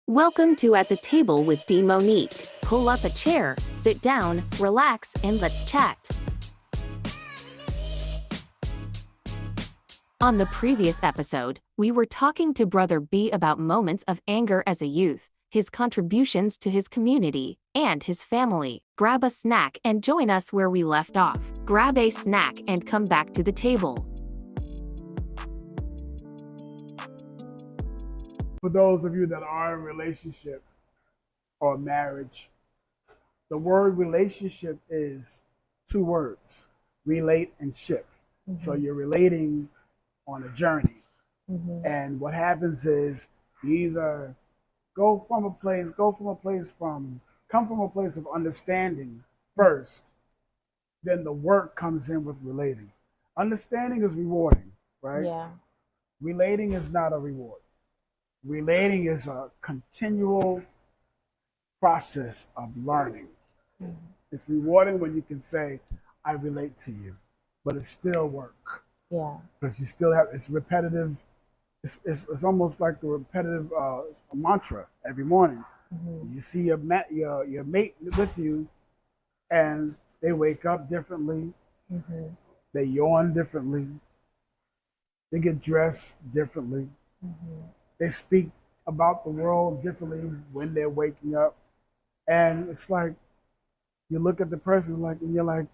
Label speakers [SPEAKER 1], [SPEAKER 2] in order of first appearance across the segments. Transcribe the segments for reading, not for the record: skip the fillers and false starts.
[SPEAKER 1] Welcome to At the Table with D. Monique. Pull up a chair, sit down, relax, and let's chat. On the previous episode, we were talking to Brother B about moments of anger as a youth, his contributions to his community, and his family. Grab a snack and join us where we left off. Grab a snack and come back to the table.
[SPEAKER 2] For those of you that are in a relationship or marriage, the word relationship is two words, relate and ship. Mm-hmm. So you're relating on a journey. Mm-hmm. And what happens is you either come from a place of understanding first, then the work comes in with relating. Understanding is rewarding, right?
[SPEAKER 3] Yeah.
[SPEAKER 2] Relating is not a reward. Relating is a continual process of learning. Mm-hmm. It's rewarding when you can say, I relate to you, but it's still work.
[SPEAKER 3] Yeah. Because
[SPEAKER 2] you still have, it's repetitive. It's almost like a repetitive mantra every morning. Mm-hmm. You see your mate with you, and they wake up differently. Mm-hmm. They yawn differently. They get dressed differently. Mm-hmm. They speak about the world differently when they're waking up. And it's like, you look at the person and you're like,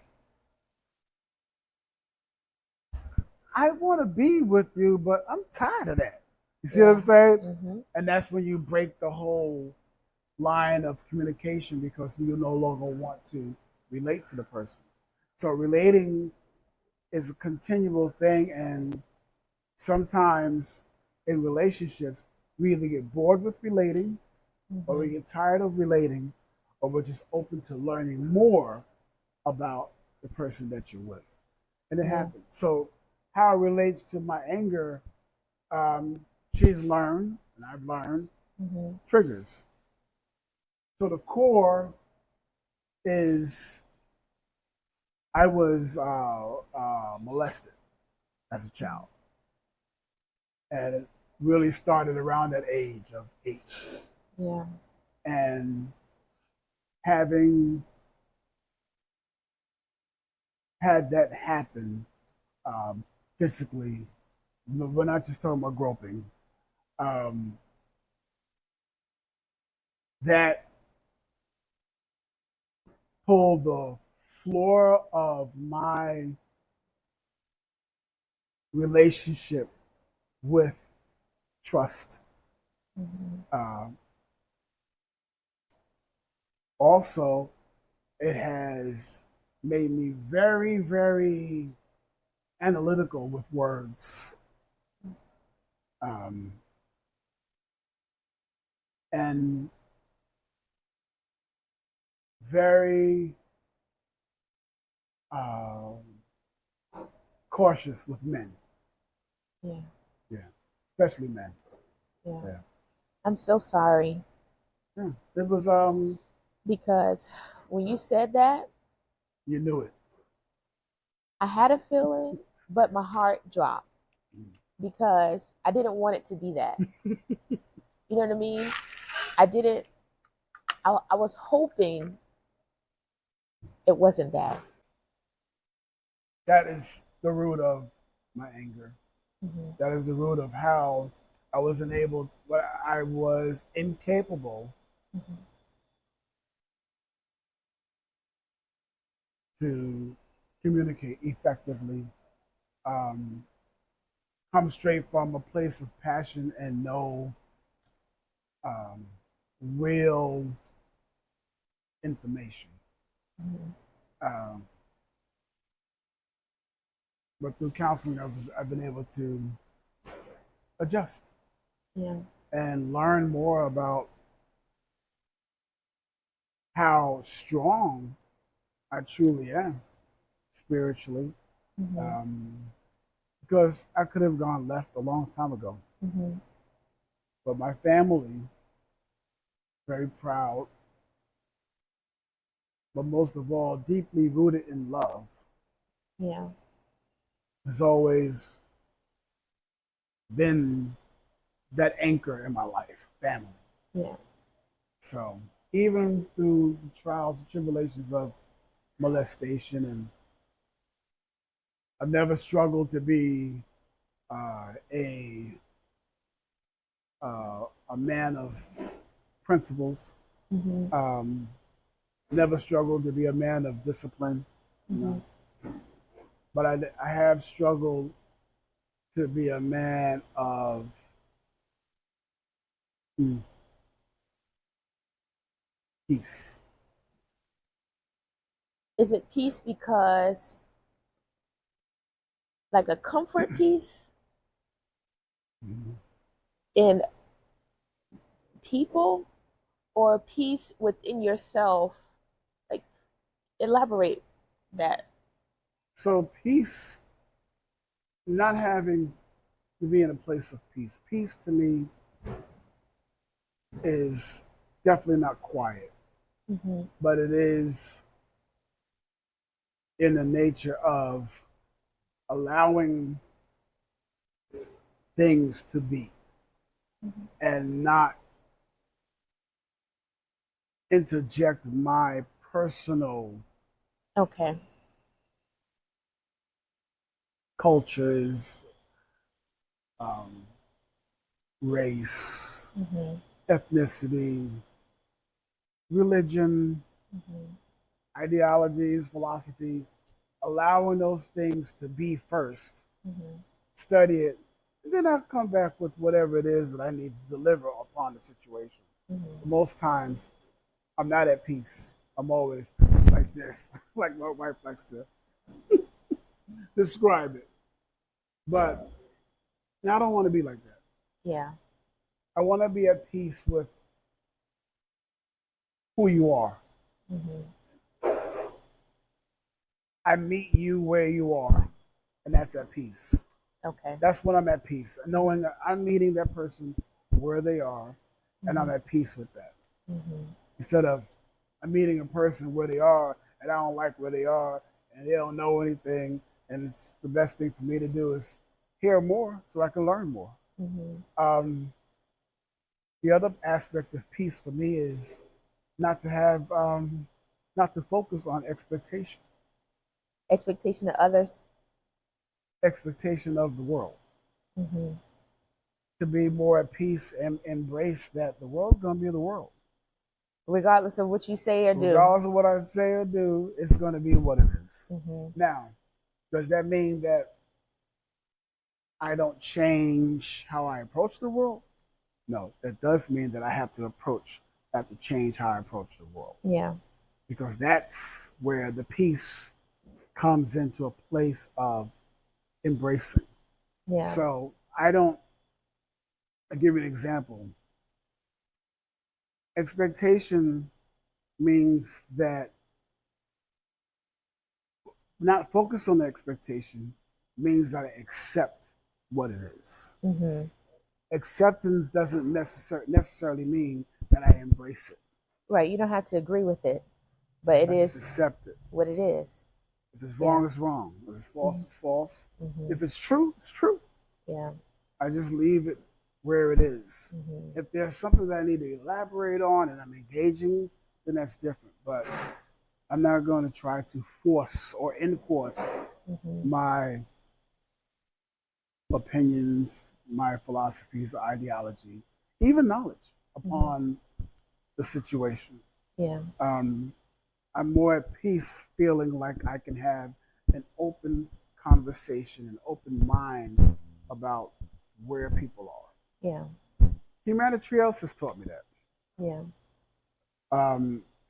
[SPEAKER 2] I want to be with you, but I'm tired of that. You see what I'm saying? Mm-hmm. And that's when you break the whole line of communication because you no longer want to relate to the person. So relating is a continual thing, and sometimes in relationships, we either get bored with relating, mm-hmm. or we get tired of relating, or we're just open to learning more about the person that you're with. And it happens. So how it relates to my anger, she's learned, and I've learned, mm-hmm. triggers. So the core is I was molested as a child. And it really started around that age of 8.
[SPEAKER 3] Yeah.
[SPEAKER 2] And having had that happen physically, we're not just talking about groping, that pulled the floor of my relationship with trust. Mm-hmm. Also, it has made me very, very analytical with words. And very cautious with men.
[SPEAKER 3] Yeah.
[SPEAKER 2] Yeah. Especially men.
[SPEAKER 3] Yeah. I'm so sorry.
[SPEAKER 2] Yeah. It was
[SPEAKER 3] because when you said that,
[SPEAKER 2] you knew it.
[SPEAKER 3] I had a feeling, but my heart dropped because I didn't want it to be that. You know what I mean? I was hoping it wasn't that.
[SPEAKER 2] That is the root of my anger. Mm-hmm. That is the root of how I was incapable mm-hmm. to communicate effectively, come straight from a place of passion and no real information. Mm-hmm. But through counseling, I've been able to adjust, and learn more about how strong I truly am spiritually, mm-hmm. Because I could have gone left a long time ago. Mm-hmm. But my family, very proud, but most of all, deeply rooted in love.
[SPEAKER 3] Yeah.
[SPEAKER 2] Has always been that anchor in my life, family.
[SPEAKER 3] Yeah.
[SPEAKER 2] So even through the trials and tribulations of molestation, and I've never struggled to be uh, a a man of principles.
[SPEAKER 3] Mm-hmm.
[SPEAKER 2] Um, never struggled to be a man of discipline, you
[SPEAKER 3] Mm-hmm.
[SPEAKER 2] know. But I have struggled to be a man of mm, peace.
[SPEAKER 3] Is it peace because like a comfort piece
[SPEAKER 2] Mhm.
[SPEAKER 3] in people or peace within yourself? Like elaborate that.
[SPEAKER 2] So peace, not having to be in a place of peace. Peace to me is definitely not quiet,
[SPEAKER 3] Mm-hmm.
[SPEAKER 2] but it is in the nature of allowing things to be
[SPEAKER 3] Mm-hmm.
[SPEAKER 2] and not interject my personal
[SPEAKER 3] Okay.
[SPEAKER 2] cultures, um, race,
[SPEAKER 3] Mm-hmm.
[SPEAKER 2] ethnicity, religion,
[SPEAKER 3] Mm-hmm.
[SPEAKER 2] ideologies, philosophies, allowing those things to be first,
[SPEAKER 3] Mm-hmm.
[SPEAKER 2] study it, and then I'll come back with whatever it is that I need to deliver upon the situation.
[SPEAKER 3] Mm-hmm.
[SPEAKER 2] Most times, I'm not at peace. I'm always like this, like my wife likes to describe it. But I don't want to be like that.
[SPEAKER 3] Yeah.
[SPEAKER 2] I want to be at peace with who you are.
[SPEAKER 3] Mm-hmm.
[SPEAKER 2] I meet you where you are, and that's at peace.
[SPEAKER 3] Okay.
[SPEAKER 2] That's when I'm at peace, knowing that I'm meeting that person where they are, and I'm
[SPEAKER 3] Mm-hmm.
[SPEAKER 2] at peace with that.
[SPEAKER 3] Mm-hmm.
[SPEAKER 2] Instead of I'm meeting a person where they are, and I don't like where they are, and they don't know anything, and it's the best thing for me to do is hear more so I can learn more.
[SPEAKER 3] Mm-hmm.
[SPEAKER 2] Um, the other aspect of peace for me is not to have, not to focus on expectation,
[SPEAKER 3] Expectation of others.
[SPEAKER 2] expectation of the world.
[SPEAKER 3] Mm-hmm.
[SPEAKER 2] To be more at peace and embrace that the world's gonna be the world.
[SPEAKER 3] Regardless of what you say or do.
[SPEAKER 2] Regardless of what I say or do, it's gonna be what it is.
[SPEAKER 3] Mm-hmm.
[SPEAKER 2] Now, does that mean that I don't change how I approach the world? No, that does mean that I have to change how I approach the world.
[SPEAKER 3] Yeah.
[SPEAKER 2] Because that's where the peace comes into a place of embracing.
[SPEAKER 3] Yeah.
[SPEAKER 2] So I don't, I give you an example. Expectation means that not focus on the expectation means that I accept what it is.
[SPEAKER 3] Mm-hmm.
[SPEAKER 2] Acceptance doesn't necessarily mean that I embrace it.
[SPEAKER 3] Right. You don't have to agree with it, but it
[SPEAKER 2] I just
[SPEAKER 3] is
[SPEAKER 2] accept it.
[SPEAKER 3] what it is.
[SPEAKER 2] If it's
[SPEAKER 3] Yeah.
[SPEAKER 2] wrong, it's wrong. If it's false,
[SPEAKER 3] Mm-hmm.
[SPEAKER 2] it's false.
[SPEAKER 3] Mm-hmm.
[SPEAKER 2] If it's true, it's true.
[SPEAKER 3] Yeah.
[SPEAKER 2] I just leave it where it is.
[SPEAKER 3] Mm-hmm.
[SPEAKER 2] If there's something that I need to elaborate on and I'm engaging, then that's different. But I'm not going to try to force or enforce
[SPEAKER 3] Mm-hmm.
[SPEAKER 2] my opinions, my philosophies, ideology, even knowledge
[SPEAKER 3] Mm-hmm.
[SPEAKER 2] upon the situation.
[SPEAKER 3] Yeah.
[SPEAKER 2] Um, I'm more at peace feeling like I can have an open conversation, an open mind about where people are.
[SPEAKER 3] Yeah.
[SPEAKER 2] Humanity House has taught me that.
[SPEAKER 3] Yeah.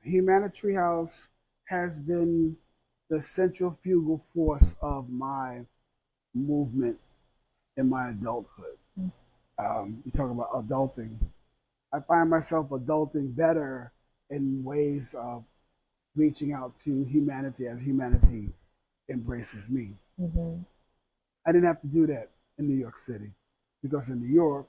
[SPEAKER 2] Humanity House has been the centrifugal force of my movement in my adulthood. You talk about adulting. I find myself adulting better in ways of reaching out to humanity as humanity embraces me.
[SPEAKER 3] Mm-hmm.
[SPEAKER 2] I didn't have to do that in New York City because in New York,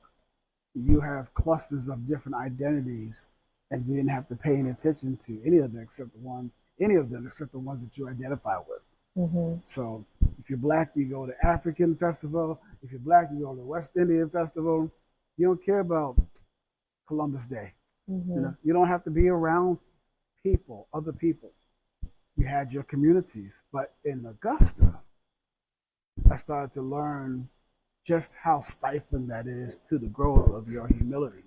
[SPEAKER 2] you have clusters of different identities and you didn't have to pay any attention to any of them except the ones that you identify with.
[SPEAKER 3] Mm-hmm.
[SPEAKER 2] So if you're black, you go to African festival. If you're black, you go to West Indian festival. You don't care about Columbus Day.
[SPEAKER 3] Mm-hmm.
[SPEAKER 2] You don't have to be around people, other people. You had your communities, but in Augusta, I started to learn just how stifling that is to the growth of your humility.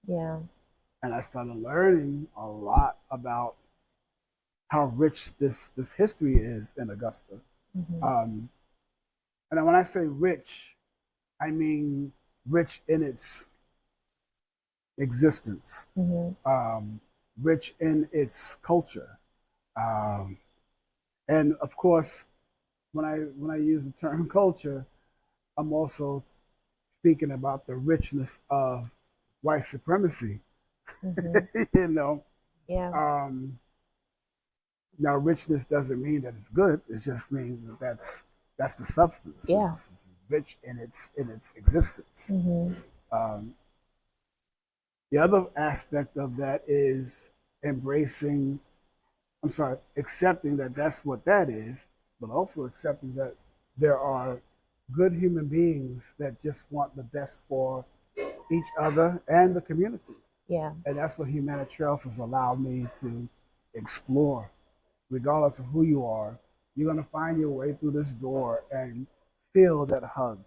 [SPEAKER 3] Yeah.
[SPEAKER 2] And I started learning a lot about how rich this history is in Augusta.
[SPEAKER 3] Mm-hmm.
[SPEAKER 2] Um, and when I say rich, I mean rich in its existence,
[SPEAKER 3] Mm-hmm.
[SPEAKER 2] rich in its culture, um, and of course, when I use the term culture, I'm also speaking about the richness of white supremacy.
[SPEAKER 3] Mm-hmm.
[SPEAKER 2] you know,
[SPEAKER 3] Yeah.
[SPEAKER 2] um, now richness doesn't mean that it's good. It just means that that's the substance.
[SPEAKER 3] Yeah.
[SPEAKER 2] It's rich in its existence.
[SPEAKER 3] Mm-hmm.
[SPEAKER 2] Um, the other aspect of that is embracing. I'm sorry, accepting that that's what that is, but also accepting that there are good human beings that just want the best for each other and the community.
[SPEAKER 3] Yeah.
[SPEAKER 2] And that's what Humana Trails has allowed me to explore. Regardless of who you are, you're going to find your way through this door and feel that hug.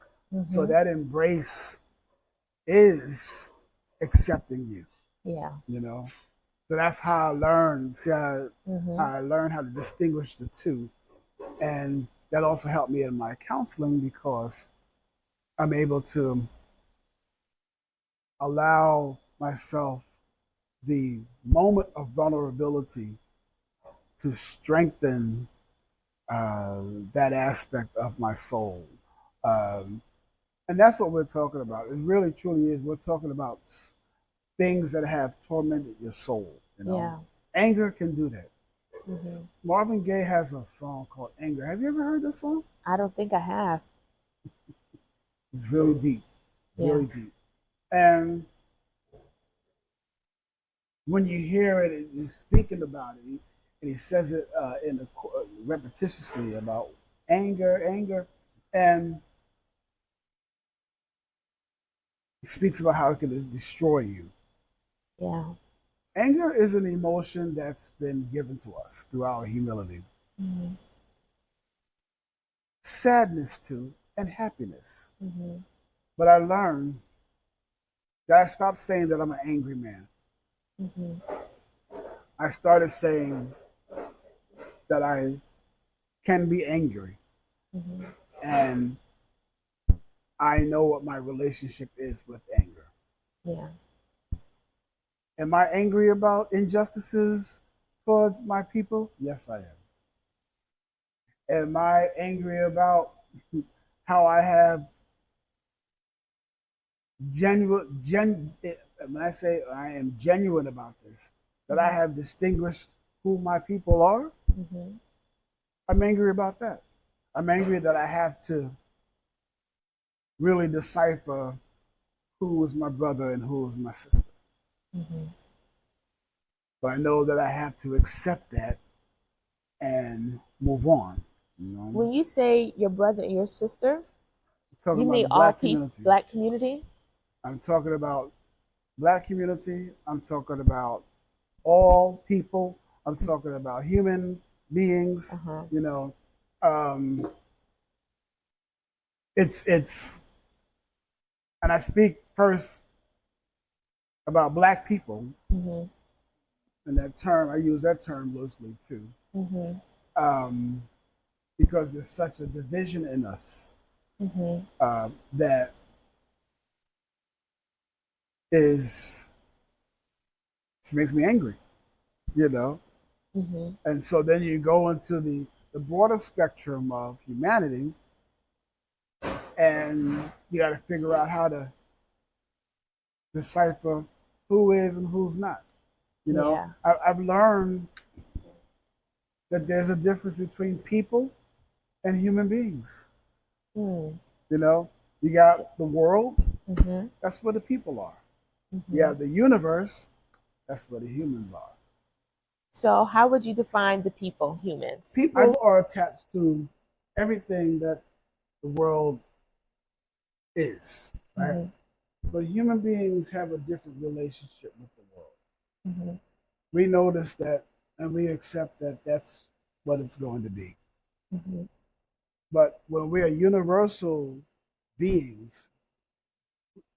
[SPEAKER 2] So
[SPEAKER 3] Mm-hmm.
[SPEAKER 2] that embrace is accepting you,
[SPEAKER 3] Yeah.
[SPEAKER 2] you know? So that's how I learned. How
[SPEAKER 3] Mm-hmm.
[SPEAKER 2] I learned how to distinguish the two. And that also helped me in my counseling because I'm able to allow myself the moment of vulnerability to strengthen that aspect of my soul. Um, and that's what we're talking about. It really truly is. We're talking about things that have tormented your soul.
[SPEAKER 3] Yeah.
[SPEAKER 2] Anger can do that.
[SPEAKER 3] Mm-hmm.
[SPEAKER 2] Marvin Gaye has a song called Anger. Have you ever heard this song?
[SPEAKER 3] I don't think I have.
[SPEAKER 2] It's really deep,
[SPEAKER 3] Yeah.
[SPEAKER 2] really deep. And when you hear it, and he's speaking about it, and he says it repetitiously about anger, anger, and he speaks about how it can destroy you.
[SPEAKER 3] Yeah.
[SPEAKER 2] Anger is an emotion that's been given to us through our humility.
[SPEAKER 3] Mm-hmm.
[SPEAKER 2] Sadness too, and happiness.
[SPEAKER 3] Mm-hmm.
[SPEAKER 2] But I learned that I stopped saying that I'm an angry man.
[SPEAKER 3] Mm-hmm.
[SPEAKER 2] I started saying that I can be angry,
[SPEAKER 3] Mm-hmm.
[SPEAKER 2] and I know what my relationship is with anger.
[SPEAKER 3] Yeah.
[SPEAKER 2] Am I angry about injustices towards my people? Yes, I am. Am I angry about how I have when I say I am genuine about this, that I
[SPEAKER 3] Mm-hmm.
[SPEAKER 2] have distinguished who my people are?
[SPEAKER 3] Mm-hmm.
[SPEAKER 2] I'm angry about that. I'm angry that I have to really decipher who is my brother and who is my sister.
[SPEAKER 3] Mm-hmm.
[SPEAKER 2] But I know that I have to accept that and move on. You know,
[SPEAKER 3] When you say your brother and your sister,
[SPEAKER 2] I'm talking
[SPEAKER 3] you
[SPEAKER 2] about
[SPEAKER 3] mean
[SPEAKER 2] the
[SPEAKER 3] all
[SPEAKER 2] black
[SPEAKER 3] people,
[SPEAKER 2] community.
[SPEAKER 3] black community?
[SPEAKER 2] I'm talking about black community. I'm talking about all people. I'm talking about human beings.
[SPEAKER 3] Uh-huh.
[SPEAKER 2] You know, um, it's, and I speak first about black people,
[SPEAKER 3] Mm-hmm.
[SPEAKER 2] and that term I use that term loosely too,
[SPEAKER 3] Mm-hmm.
[SPEAKER 2] um, because there's such a division in us
[SPEAKER 3] Mm-hmm.
[SPEAKER 2] that is it makes me angry. You know,
[SPEAKER 3] Mm-hmm.
[SPEAKER 2] and so then you go into the broader spectrum of humanity, and you got to figure out how to decipher who is and who's not.
[SPEAKER 3] Yeah.
[SPEAKER 2] I've learned that there's a difference between people and human beings.
[SPEAKER 3] Mm.
[SPEAKER 2] You know, you got the world,
[SPEAKER 3] Mm-hmm.
[SPEAKER 2] that's where the people are. You
[SPEAKER 3] Mm-hmm.
[SPEAKER 2] have the universe, that's where the humans are.
[SPEAKER 3] So how would you define the people, humans?
[SPEAKER 2] People are attached to everything that the world is, right?
[SPEAKER 3] Mm-hmm.
[SPEAKER 2] But human beings have a different relationship with the world.
[SPEAKER 3] Mm-hmm.
[SPEAKER 2] We notice that and we accept that that's what it's going to be.
[SPEAKER 3] Mm-hmm.
[SPEAKER 2] But when we are universal beings,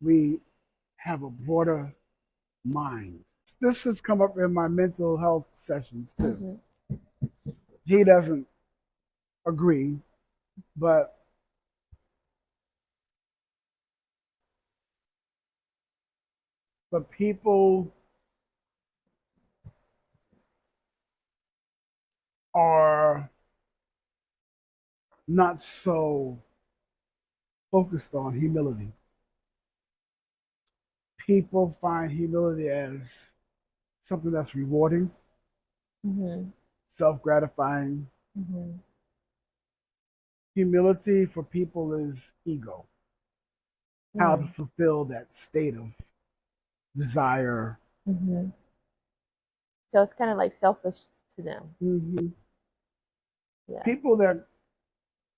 [SPEAKER 2] we have a broader mind. This has come up in my mental health sessions too.
[SPEAKER 3] Mm-hmm.
[SPEAKER 2] He doesn't agree, but people are not so focused on humility. People find humility as something that's rewarding,
[SPEAKER 3] Mm-hmm.
[SPEAKER 2] self gratifying.
[SPEAKER 3] Mm-hmm.
[SPEAKER 2] Humility for people is ego, how to
[SPEAKER 3] Mm-hmm.
[SPEAKER 2] fulfill that state of desire.
[SPEAKER 3] Mm-hmm. So it's kind of like selfish to them.
[SPEAKER 2] Mm-hmm.
[SPEAKER 3] Yeah.
[SPEAKER 2] People that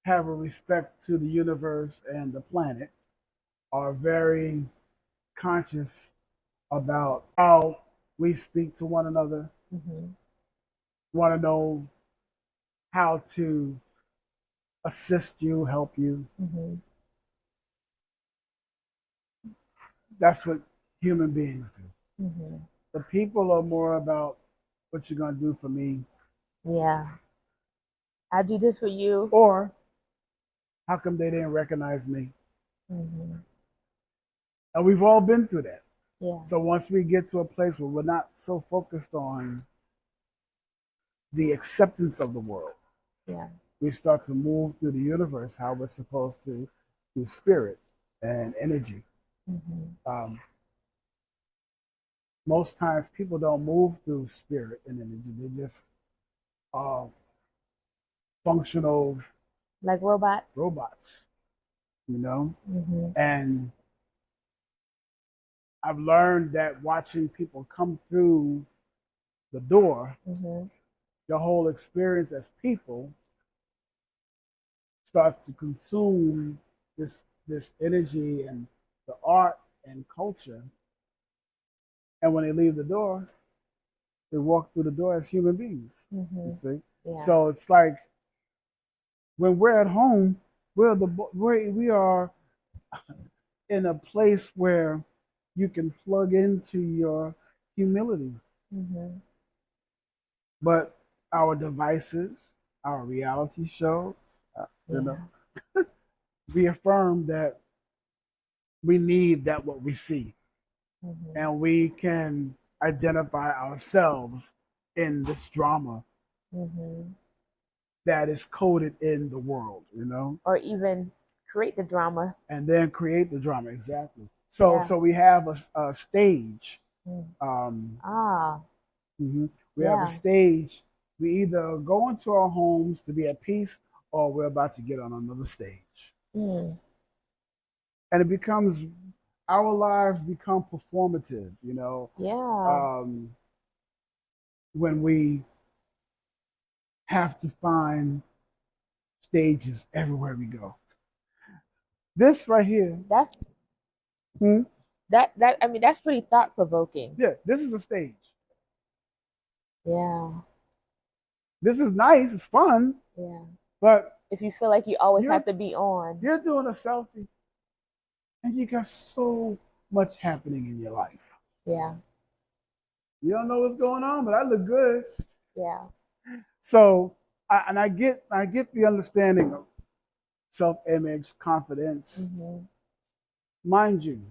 [SPEAKER 2] have a respect to the universe and the planet are very conscious about how we speak to one another,
[SPEAKER 3] Mm-hmm.
[SPEAKER 2] want to know how to assist you, help you.
[SPEAKER 3] Mm-hmm.
[SPEAKER 2] That's what human beings do.
[SPEAKER 3] Mm-hmm.
[SPEAKER 2] The people are more about what you're going to do for me,
[SPEAKER 3] Yeah. I do this for you.
[SPEAKER 2] or how come they didn't recognize me?
[SPEAKER 3] Mm-hmm.
[SPEAKER 2] And we've all been through that.
[SPEAKER 3] Yeah.
[SPEAKER 2] So once we get to a place where we're not so focused on the acceptance of the world,
[SPEAKER 3] Yeah.
[SPEAKER 2] we start to move through the universe how we're supposed to through spirit and energy.
[SPEAKER 3] Mm-hmm.
[SPEAKER 2] Um, most times people don't move through spirit and energy. They just are functional
[SPEAKER 3] Like robots.
[SPEAKER 2] robots, you know?
[SPEAKER 3] Mm-hmm.
[SPEAKER 2] And I've learned that watching people come through the door,
[SPEAKER 3] Mm-hmm.
[SPEAKER 2] the whole experience as people starts to consume this energy and the art and culture. And when they leave the door, they walk through the door as human beings. You
[SPEAKER 3] Mm-hmm.
[SPEAKER 2] see,
[SPEAKER 3] Yeah.
[SPEAKER 2] so it's like when we're at home, we are in a place where you can plug into your humility.
[SPEAKER 3] Mm-hmm.
[SPEAKER 2] But our devices, our reality shows, you know,
[SPEAKER 3] Yeah.
[SPEAKER 2] reaffirm that we need that what we see,
[SPEAKER 3] Mm-hmm.
[SPEAKER 2] and we can identify ourselves in this drama
[SPEAKER 3] Mm-hmm.
[SPEAKER 2] that is coded in the world, you know,
[SPEAKER 3] Or even create the drama.
[SPEAKER 2] and then create the drama exactly. So,
[SPEAKER 3] Yeah.
[SPEAKER 2] so we have a stage.
[SPEAKER 3] Mm.
[SPEAKER 2] Um,
[SPEAKER 3] Ah.
[SPEAKER 2] mhm. We have a
[SPEAKER 3] Yeah.
[SPEAKER 2] stage. We either go into our homes to be at peace, or we're about to get on another stage,
[SPEAKER 3] Mm.
[SPEAKER 2] and it becomes our lives become performative. You know,
[SPEAKER 3] Yeah.
[SPEAKER 2] um, when we have to find stages everywhere we go. This right here,
[SPEAKER 3] That's
[SPEAKER 2] hmm,
[SPEAKER 3] that I mean that's pretty thought provoking.
[SPEAKER 2] yeah, this is a stage.
[SPEAKER 3] Yeah.
[SPEAKER 2] This is nice, it's fun,
[SPEAKER 3] Yeah.
[SPEAKER 2] but
[SPEAKER 3] If you feel like you always
[SPEAKER 2] you're
[SPEAKER 3] have to be on.
[SPEAKER 2] you're doing a selfie and you got so much happening in your life.
[SPEAKER 3] Yeah.
[SPEAKER 2] You don't know what's going on, but I look good.
[SPEAKER 3] Yeah.
[SPEAKER 2] So, I get the understanding of self-image, confidence.
[SPEAKER 3] Mm-hmm.
[SPEAKER 2] Mind you,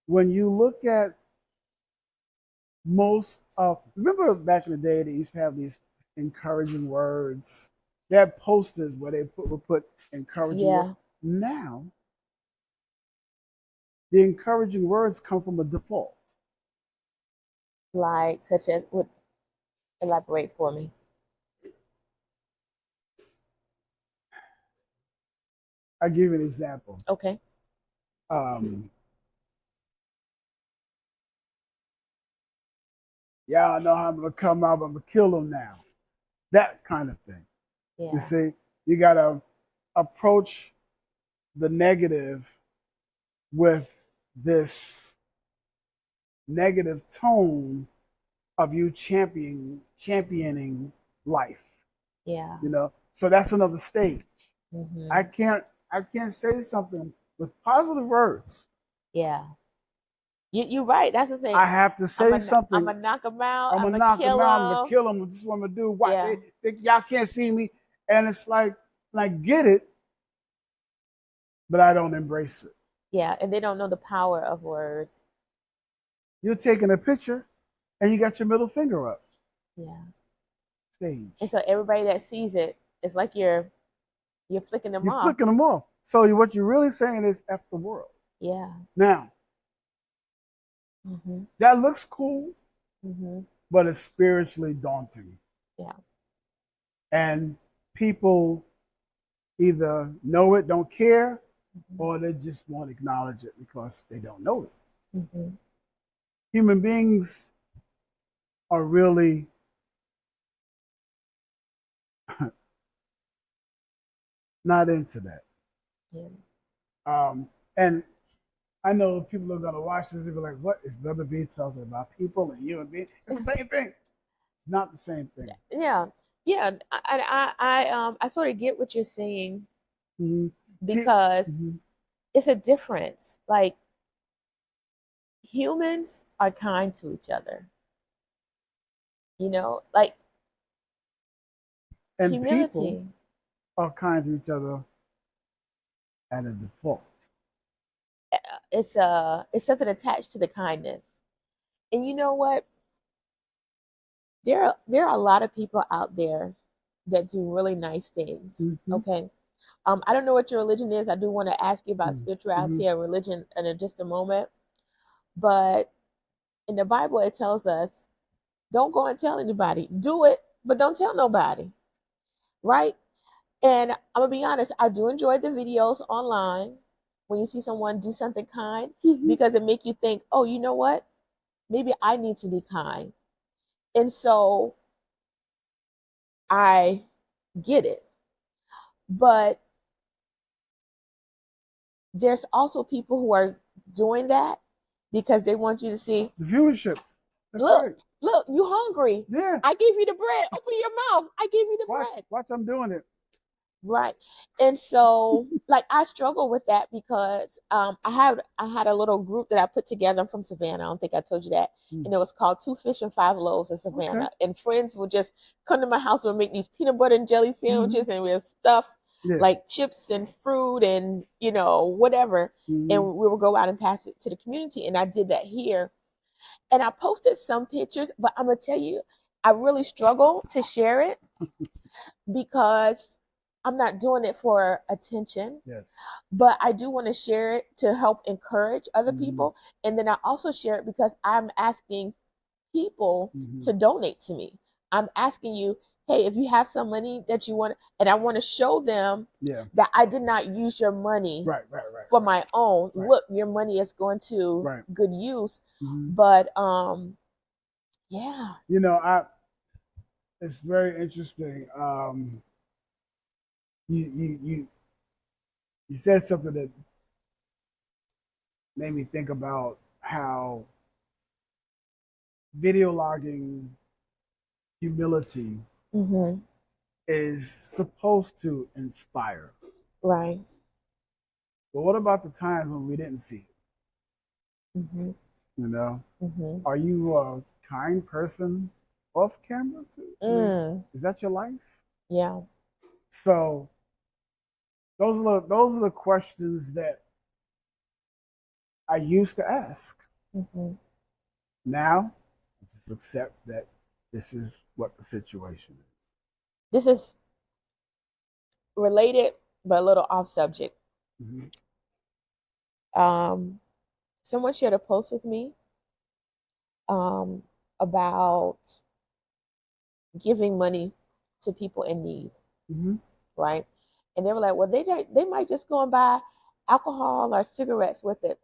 [SPEAKER 2] when you look at most of, remember back in the day they used to have these encouraging words. They had posters where they would put encouraging words.
[SPEAKER 3] Yeah.
[SPEAKER 2] Now the encouraging words come from a default.
[SPEAKER 3] Like such as would elaborate for me.
[SPEAKER 2] I give you an example.
[SPEAKER 3] Okay.
[SPEAKER 2] Um, yeah, I know how I'm gonna come out, but I'm gonna kill them now. That kind of thing. You
[SPEAKER 3] Yeah.
[SPEAKER 2] see, you gotta approach the negative with this negative tone of you championing life.
[SPEAKER 3] Yeah.
[SPEAKER 2] You know, so that's another stage.
[SPEAKER 3] Mm-hmm.
[SPEAKER 2] I can't say something with positive words.
[SPEAKER 3] Yeah. You're right. That's the thing.
[SPEAKER 2] I have to say
[SPEAKER 3] I'm
[SPEAKER 2] something.
[SPEAKER 3] gonna knock him out.
[SPEAKER 2] I'm
[SPEAKER 3] I'm
[SPEAKER 2] gonna
[SPEAKER 3] gonna
[SPEAKER 2] knock them
[SPEAKER 3] kill
[SPEAKER 2] out. I'm gonna
[SPEAKER 3] him.
[SPEAKER 2] kill them. This is what I'm gonna do. Watch.
[SPEAKER 3] Yeah.
[SPEAKER 2] Y'all can't see me, and it's like get it, but I don't embrace it.
[SPEAKER 3] Yeah, and they don't know the power of words.
[SPEAKER 2] You're taking a picture, and you got your middle finger up.
[SPEAKER 3] Yeah.
[SPEAKER 2] Stage.
[SPEAKER 3] And so everybody that sees it, it's like you're flicking them
[SPEAKER 2] You're
[SPEAKER 3] off.
[SPEAKER 2] flicking them off. So what you're really saying is F the world.
[SPEAKER 3] Yeah.
[SPEAKER 2] Now,
[SPEAKER 3] Mm-hmm.
[SPEAKER 2] that looks cool,
[SPEAKER 3] Mm-hmm.
[SPEAKER 2] but it's spiritually daunting.
[SPEAKER 3] Yeah.
[SPEAKER 2] And people either know it, don't care,
[SPEAKER 3] Mm-hmm.
[SPEAKER 2] or they just won't acknowledge it because they don't know it.
[SPEAKER 3] Mm-hmm.
[SPEAKER 2] Human beings are really not into that.
[SPEAKER 3] Yeah.
[SPEAKER 2] And I know people are gonna watch this and be like, "What is Brother B talking about? People and human beings? It's the same thing. It's not the same thing."
[SPEAKER 3] Yeah. Yeah. I sort of get what you're saying
[SPEAKER 2] Mm-hmm.
[SPEAKER 3] because
[SPEAKER 2] Mm-hmm.
[SPEAKER 3] it's a difference. Like humans are kind to each other. Like
[SPEAKER 2] And people
[SPEAKER 3] humility.
[SPEAKER 2] are kind to each other at a default.
[SPEAKER 3] It's something attached to the kindness. And you know what? There are a lot of people out there that do really nice things.
[SPEAKER 2] Mm-hmm.
[SPEAKER 3] Okay. I don't know what your religion is. I do want to ask you about
[SPEAKER 2] Mm-hmm.
[SPEAKER 3] spirituality and religion in just a moment. But in the Bible, it tells us don't go and tell anybody. Do it, but don't tell nobody. Right? And I'm gonna be honest, I do enjoy the videos online when you see someone do something kind
[SPEAKER 2] Mm-hmm.
[SPEAKER 3] because it make you think, oh, you know what? Maybe I need to be kind. And so I get it. But there's also people who are doing that because they want you to see,
[SPEAKER 2] The viewership. That's
[SPEAKER 3] look,
[SPEAKER 2] right.
[SPEAKER 3] look, you hungry.
[SPEAKER 2] Yeah.
[SPEAKER 3] I gave you the bread. Open your mouth. I gave you the bread.
[SPEAKER 2] Watch. I'm doing it.
[SPEAKER 3] Right. And so like I struggle with that because I had a little group that I put together. I'm from Savannah. I don't think I told you that. And it was called Two Fish and Five Loaves in Savannah.
[SPEAKER 2] Okay.
[SPEAKER 3] And friends would just come to my house and make these peanut butter and jelly sandwiches and we'll stuff
[SPEAKER 2] Yeah.
[SPEAKER 3] like chips and fruit and whatever. And we would go out and pass it to the community. And I did that here. And I posted some pictures, but I'm gonna tell you, I really struggle to share it because I'm not doing it for attention,
[SPEAKER 2] Yes.
[SPEAKER 3] but I do want to share it to help encourage other people. And then I also share it because I'm asking people to donate to me. I'm asking you, hey, if you have some money that you want, and I want to show them that I did not use your money for my own.
[SPEAKER 2] Right.
[SPEAKER 3] Look, your money is going to good use. But yeah.
[SPEAKER 2] It's very interesting. You said something that made me think about how video logging humility is supposed to inspire.
[SPEAKER 3] Right.
[SPEAKER 2] But what about the times when we didn't see it? Are you a kind person off camera too? Is that your life?
[SPEAKER 3] Yeah.
[SPEAKER 2] So those are the questions that I used to ask. Now, I just accept that this is what the situation is.
[SPEAKER 3] This is related, but a little off subject. Someone shared a post with me about giving money to people in need, right? And they were like, well, they might just go and buy alcohol or cigarettes with it.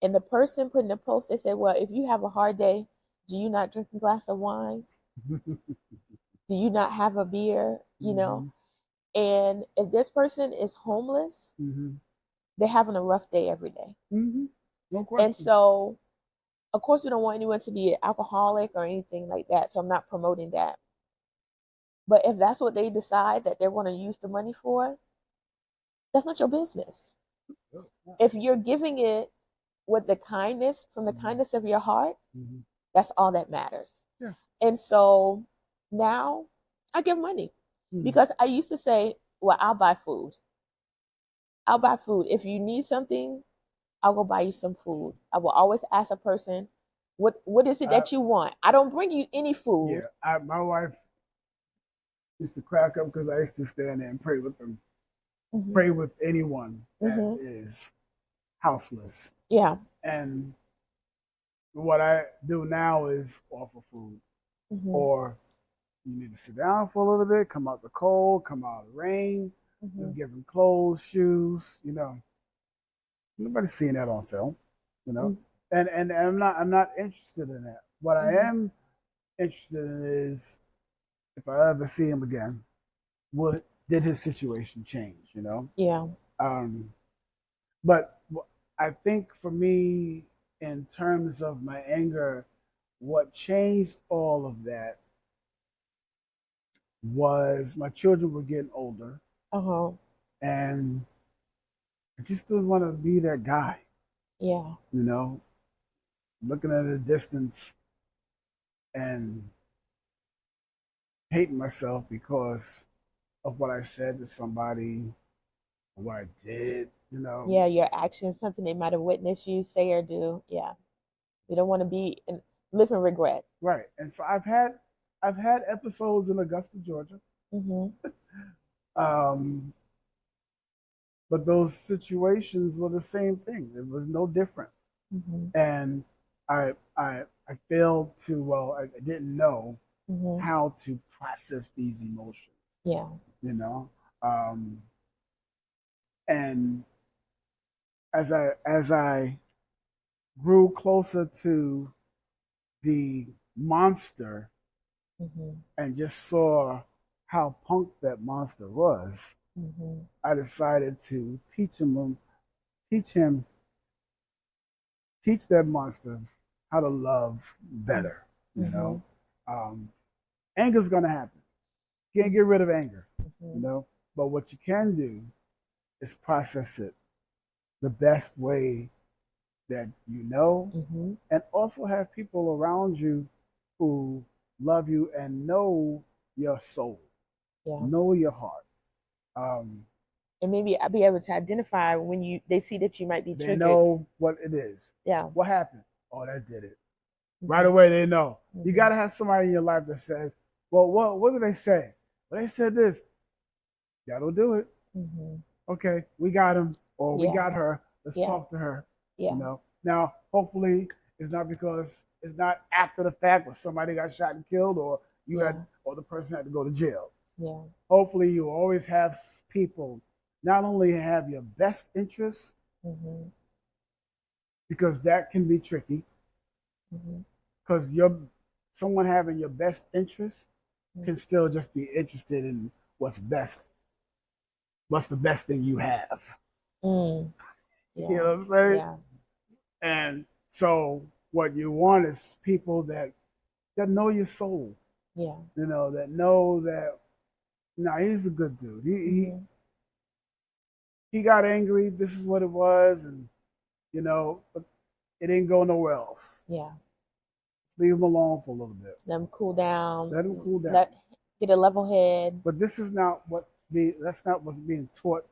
[SPEAKER 3] And the person put in the post, they said, well, if you have a hard day, do you not drink a glass of wine? Do you not have a beer? And if this person is homeless, they're having a rough day every day.
[SPEAKER 2] No question.
[SPEAKER 3] And so Of course, we don't want anyone to be an alcoholic or anything like that, so I'm not promoting that. But if that's what they decide that they're going to use the money for, that's not your business. If you're giving it with the kindness, from the kindness of your heart, that's all that matters.
[SPEAKER 2] Yeah.
[SPEAKER 3] And so now I give money because I used to say, well, I'll buy food. I'll buy food. If you need something, I'll go buy you some food. I will always ask a person, what is it that you want? I don't bring you any food.
[SPEAKER 2] Yeah, my wife used to crack up because I used to stand there and pray with them, pray with anyone that is houseless.
[SPEAKER 3] Yeah.
[SPEAKER 2] And what I do now is offer food, or you need to sit down for a little bit, come out the cold, come out the rain, give them clothes, shoes. Nobody's seeing that on film, and I'm not interested in that. What I am interested in is if I ever see him again, what did his situation change?
[SPEAKER 3] Yeah.
[SPEAKER 2] But I think for me, in terms of my anger, what changed all of that was my children were getting older, and I just didn't want to be that guy.
[SPEAKER 3] Yeah.
[SPEAKER 2] Looking at a distance and hating myself because of what I said to somebody, what I did.
[SPEAKER 3] Yeah, your actions, something they might have witnessed you say or do. Yeah. You don't want to live in regret.
[SPEAKER 2] Right. And so I've had episodes in Augusta, Georgia. But those situations were the same thing. It was no different. And I failed to, well, I didn't know how to process these emotions.
[SPEAKER 3] Yeah.
[SPEAKER 2] And as I grew closer to the monster and just saw how punk that monster was, I decided to teach that monster how to love better. Anger's gonna happen. You can't get rid of anger, But what you can do is process it the best way that and also have people around you who love you and know your soul, know your heart.
[SPEAKER 3] And maybe I'll be able to identify when they see that you might be triggered.
[SPEAKER 2] They know what it is.
[SPEAKER 3] Yeah.
[SPEAKER 2] What happened? Oh, that did it. Right away, they know. You got to have somebody in your life that says, well, what did they say? Well, they said this. That'll do it. Okay, we got him, or we got her. Let's talk to her.
[SPEAKER 3] Yeah.
[SPEAKER 2] Now, hopefully, it's not after the fact where somebody got shot and killed, or or the person had to go to jail.
[SPEAKER 3] Yeah.
[SPEAKER 2] Hopefully, you always have people not only have your best interests, because that can be tricky, because someone having your best interest can still just be interested in what's best. What's the best thing you have?
[SPEAKER 3] Yeah.
[SPEAKER 2] You know what I'm saying?
[SPEAKER 3] Yeah.
[SPEAKER 2] And so what you want is people that know your soul.
[SPEAKER 3] Yeah.
[SPEAKER 2] That know that he's a good dude. He got angry. This is what it was, and but it didn't go nowhere else.
[SPEAKER 3] Yeah.
[SPEAKER 2] Just leave him alone for a little bit.
[SPEAKER 3] Let him cool down.
[SPEAKER 2] Let him cool down.
[SPEAKER 3] Get a level head.
[SPEAKER 2] But this is not that's not what's being taught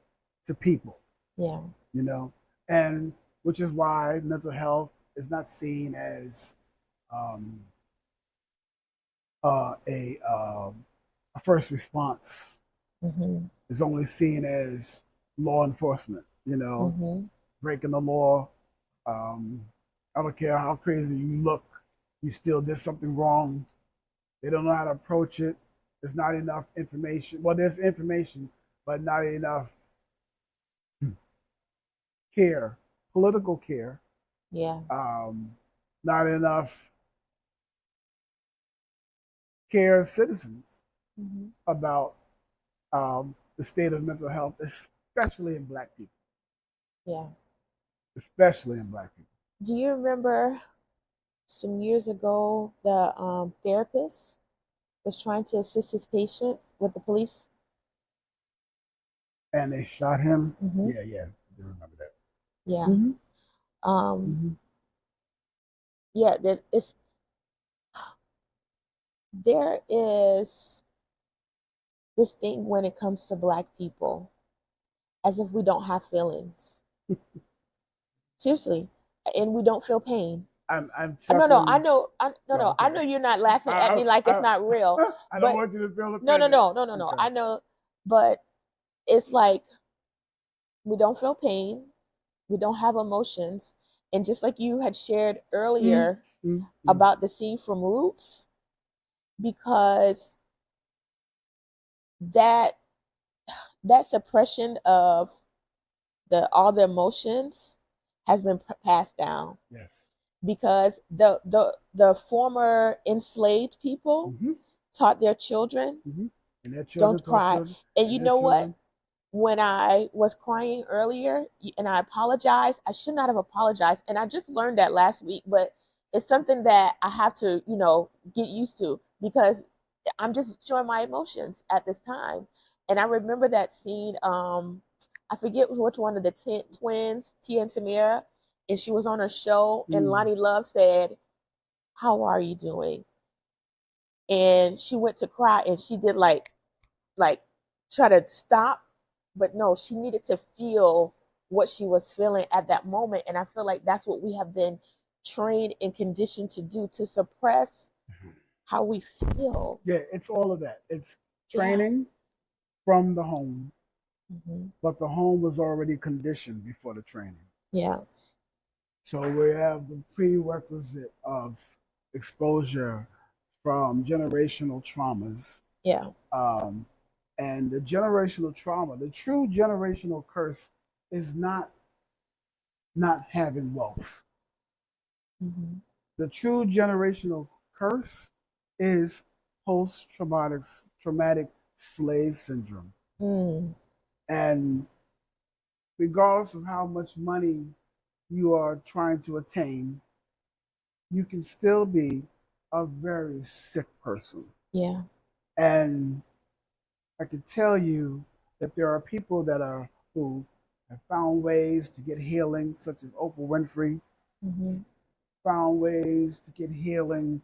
[SPEAKER 2] to people.
[SPEAKER 3] Yeah.
[SPEAKER 2] And which is why mental health is not seen as a first response. It's only seen as law enforcement. Breaking the law. I don't care how crazy you look, you still did something wrong. They don't know how to approach it. There's not enough information. Well, there's information, but not enough care, political care.
[SPEAKER 3] Yeah.
[SPEAKER 2] Not enough care as citizens about the state of mental health, especially in Black people.
[SPEAKER 3] Yeah.
[SPEAKER 2] Especially in Black people.
[SPEAKER 3] Do you remember some years ago, the therapist was trying to assist his patients with the police.
[SPEAKER 2] And they shot him.
[SPEAKER 3] Mm-hmm.
[SPEAKER 2] Yeah. I remember that.
[SPEAKER 3] Yeah.
[SPEAKER 2] Mm-hmm.
[SPEAKER 3] Mm-hmm. Yeah, there is this thing when it comes to Black people, as if we don't have feelings. Seriously, and we don't feel pain.
[SPEAKER 2] I'm
[SPEAKER 3] No, I
[SPEAKER 2] chuckling.
[SPEAKER 3] know,
[SPEAKER 2] No, okay.
[SPEAKER 3] I know you're not laughing at me like it's not real.
[SPEAKER 2] I don't
[SPEAKER 3] But
[SPEAKER 2] want you to feel
[SPEAKER 3] no,
[SPEAKER 2] offended.
[SPEAKER 3] no.
[SPEAKER 2] Okay.
[SPEAKER 3] I know, but it's like we don't feel pain, we don't have emotions, and just like you had shared earlier about the scene from Roots, because that suppression of all the emotions has been passed down.
[SPEAKER 2] Yes.
[SPEAKER 3] Because the former enslaved people taught their children,
[SPEAKER 2] And their children
[SPEAKER 3] don't
[SPEAKER 2] taught
[SPEAKER 3] cry.
[SPEAKER 2] children.
[SPEAKER 3] And
[SPEAKER 2] And
[SPEAKER 3] you
[SPEAKER 2] their
[SPEAKER 3] know what?
[SPEAKER 2] children.
[SPEAKER 3] When I was crying earlier, and I apologized, I should not have apologized. And I just learned that last week, but it's something that I have to, get used to, because I'm just showing my emotions at this time. And I remember that scene. I forget which one of the twins, Tia and Tamara, and she was on a show, and Lonnie Love said, "How are you doing?" And she went to cry, and she did like try to stop, but no, she needed to feel what she was feeling at that moment. And I feel like that's what we have been trained and conditioned to do, to suppress how we feel.
[SPEAKER 2] Yeah, it's all of that. It's training from the home, but the home was already conditioned before the training.
[SPEAKER 3] Yeah.
[SPEAKER 2] So we have the prerequisite of exposure from generational traumas.
[SPEAKER 3] Yeah.
[SPEAKER 2] And the generational trauma, the true generational curse is not having wealth. The true generational curse is post traumatic slave syndrome. And regardless of how much money you are trying to attain, you can still be a very sick person.
[SPEAKER 3] Yeah.
[SPEAKER 2] And I can tell you that there are people who have found ways to get healing, such as Oprah Winfrey, found ways to get healing,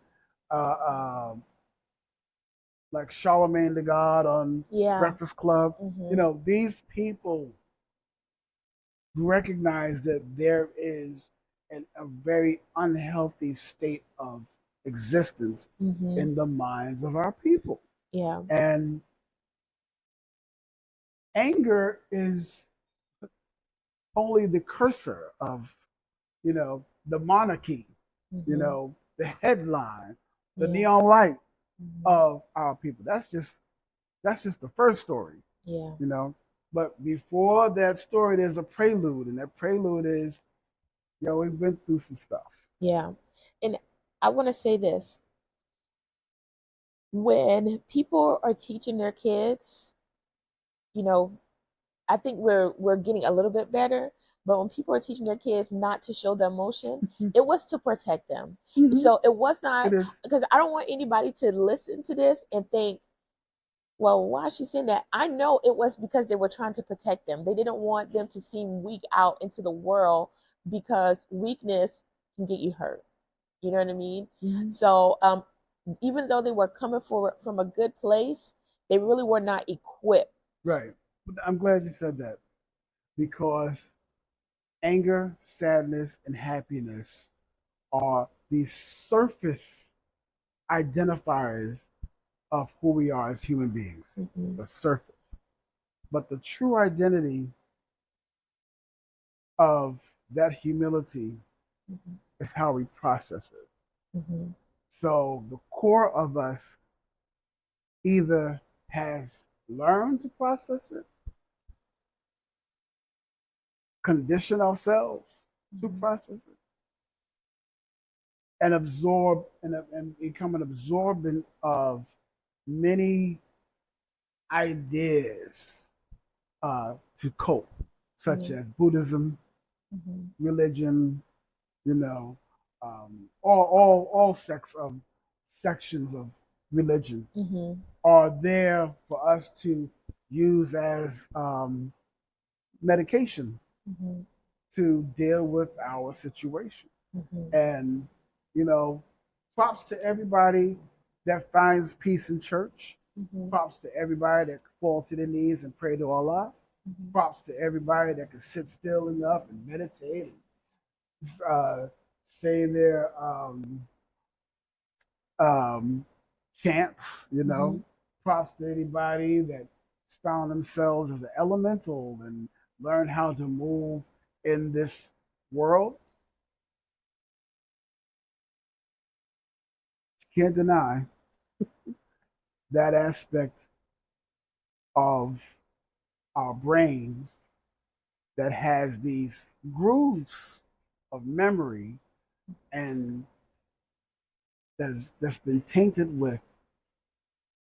[SPEAKER 2] uh, uh, like Charlemagne the God on Breakfast Club. These people recognize that there is a very unhealthy state of existence in the minds of our people.
[SPEAKER 3] Yeah.
[SPEAKER 2] And anger is only the cursor of, the monarchy, the headline, the neon light of our people. That's just the first story.
[SPEAKER 3] Yeah.
[SPEAKER 2] But before that story, there's a prelude, and that prelude is, we've been through some stuff.
[SPEAKER 3] Yeah. And I want to say this: when people are teaching their kids, you know, I think we're getting a little bit better. But when people are teaching their kids not to show the emotion, it was to protect them. So it was not, because I don't want anybody to listen to this and think, well, why is she saying that? I know it was because they were trying to protect them. They didn't want them to seem weak out into the world, because weakness can get you hurt. You know what I mean? So even though they were coming from a good place, they really were not equipped.
[SPEAKER 2] Right. I'm glad you said that, because anger, sadness, and happiness are the surface identifiers of who we are as human beings, the surface. But the true identity of that humility is how we process it. So the core of us either has learned to process it, condition ourselves to process it, and absorb and become an absorbent of many ideas to cope, such as Buddhism, religion, you know, all sections of religion
[SPEAKER 3] Mm-hmm.
[SPEAKER 2] are there for us to use as medication
[SPEAKER 3] Mm-hmm.
[SPEAKER 2] to deal with our situation.
[SPEAKER 3] Mm-hmm.
[SPEAKER 2] And, you know, props to everybody that finds peace in church.
[SPEAKER 3] Mm-hmm.
[SPEAKER 2] Props to everybody that fall to their knees and pray to Allah.
[SPEAKER 3] Mm-hmm.
[SPEAKER 2] Props to everybody that can sit still enough and meditate and say their um, chants,
[SPEAKER 3] Mm-hmm.
[SPEAKER 2] Props to anybody that found themselves as an elemental and learn how to move in this world. Can't deny that aspect of our brains that has these grooves of memory and that's been tainted with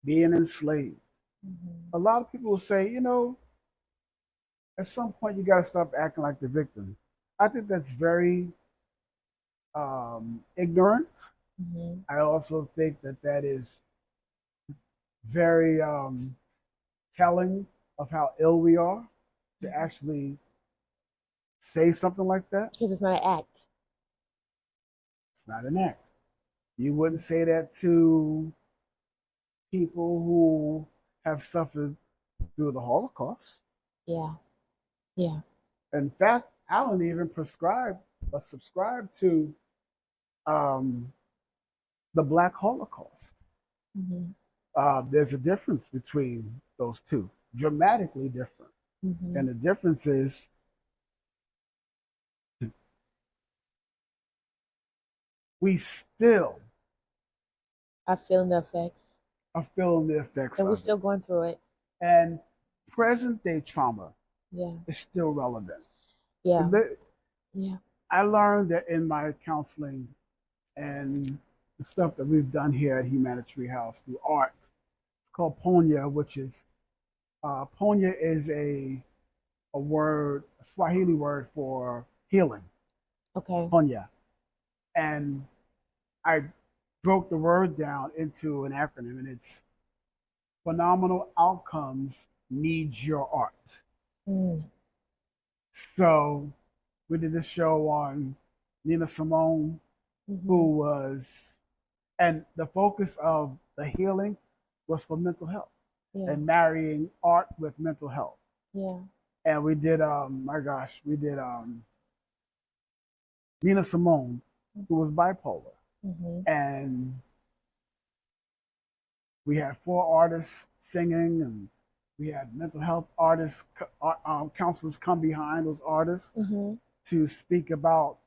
[SPEAKER 2] being enslaved.
[SPEAKER 3] Mm-hmm.
[SPEAKER 2] A lot of people will say, at some point you got to stop acting like the victim. I think that's very ignorant.
[SPEAKER 3] Mm-hmm.
[SPEAKER 2] I also think that that is very telling of how ill we are to actually say something like that.
[SPEAKER 3] Because it's not an act.
[SPEAKER 2] It's not an act. You wouldn't say that to people who have suffered through the Holocaust.
[SPEAKER 3] Yeah. Yeah.
[SPEAKER 2] In fact, I don't even prescribe or subscribe to um, the Black Holocaust.
[SPEAKER 3] Mm-hmm.
[SPEAKER 2] There's a difference between those two, dramatically different.
[SPEAKER 3] Mm-hmm.
[SPEAKER 2] And the difference is we still
[SPEAKER 3] I feel the effects.
[SPEAKER 2] are feeling the effects
[SPEAKER 3] And we're
[SPEAKER 2] of it.
[SPEAKER 3] still going through it.
[SPEAKER 2] And present day trauma
[SPEAKER 3] Yeah.
[SPEAKER 2] is still relevant.
[SPEAKER 3] Yeah. Yeah.
[SPEAKER 2] I learned that in my counseling and the stuff that we've done here at Humanitarian House through art. It's called Ponya, which is Ponya is a word, a Swahili word for healing.
[SPEAKER 3] Okay.
[SPEAKER 2] Ponya. And I broke the word down into an acronym, and it's phenomenal outcomes needs your art.
[SPEAKER 3] Mm.
[SPEAKER 2] So we did this show on Nina Simone,
[SPEAKER 3] Mm-hmm.
[SPEAKER 2] who was, and the focus of the healing was for mental health
[SPEAKER 3] Yeah.
[SPEAKER 2] and marrying art with mental health.
[SPEAKER 3] Yeah.
[SPEAKER 2] And we did, we did Nina Simone, who was bipolar.
[SPEAKER 3] Mm-hmm.
[SPEAKER 2] And we had 4 artists singing, and we had mental health artists, counselors come behind those artists
[SPEAKER 3] Mm-hmm.
[SPEAKER 2] to speak about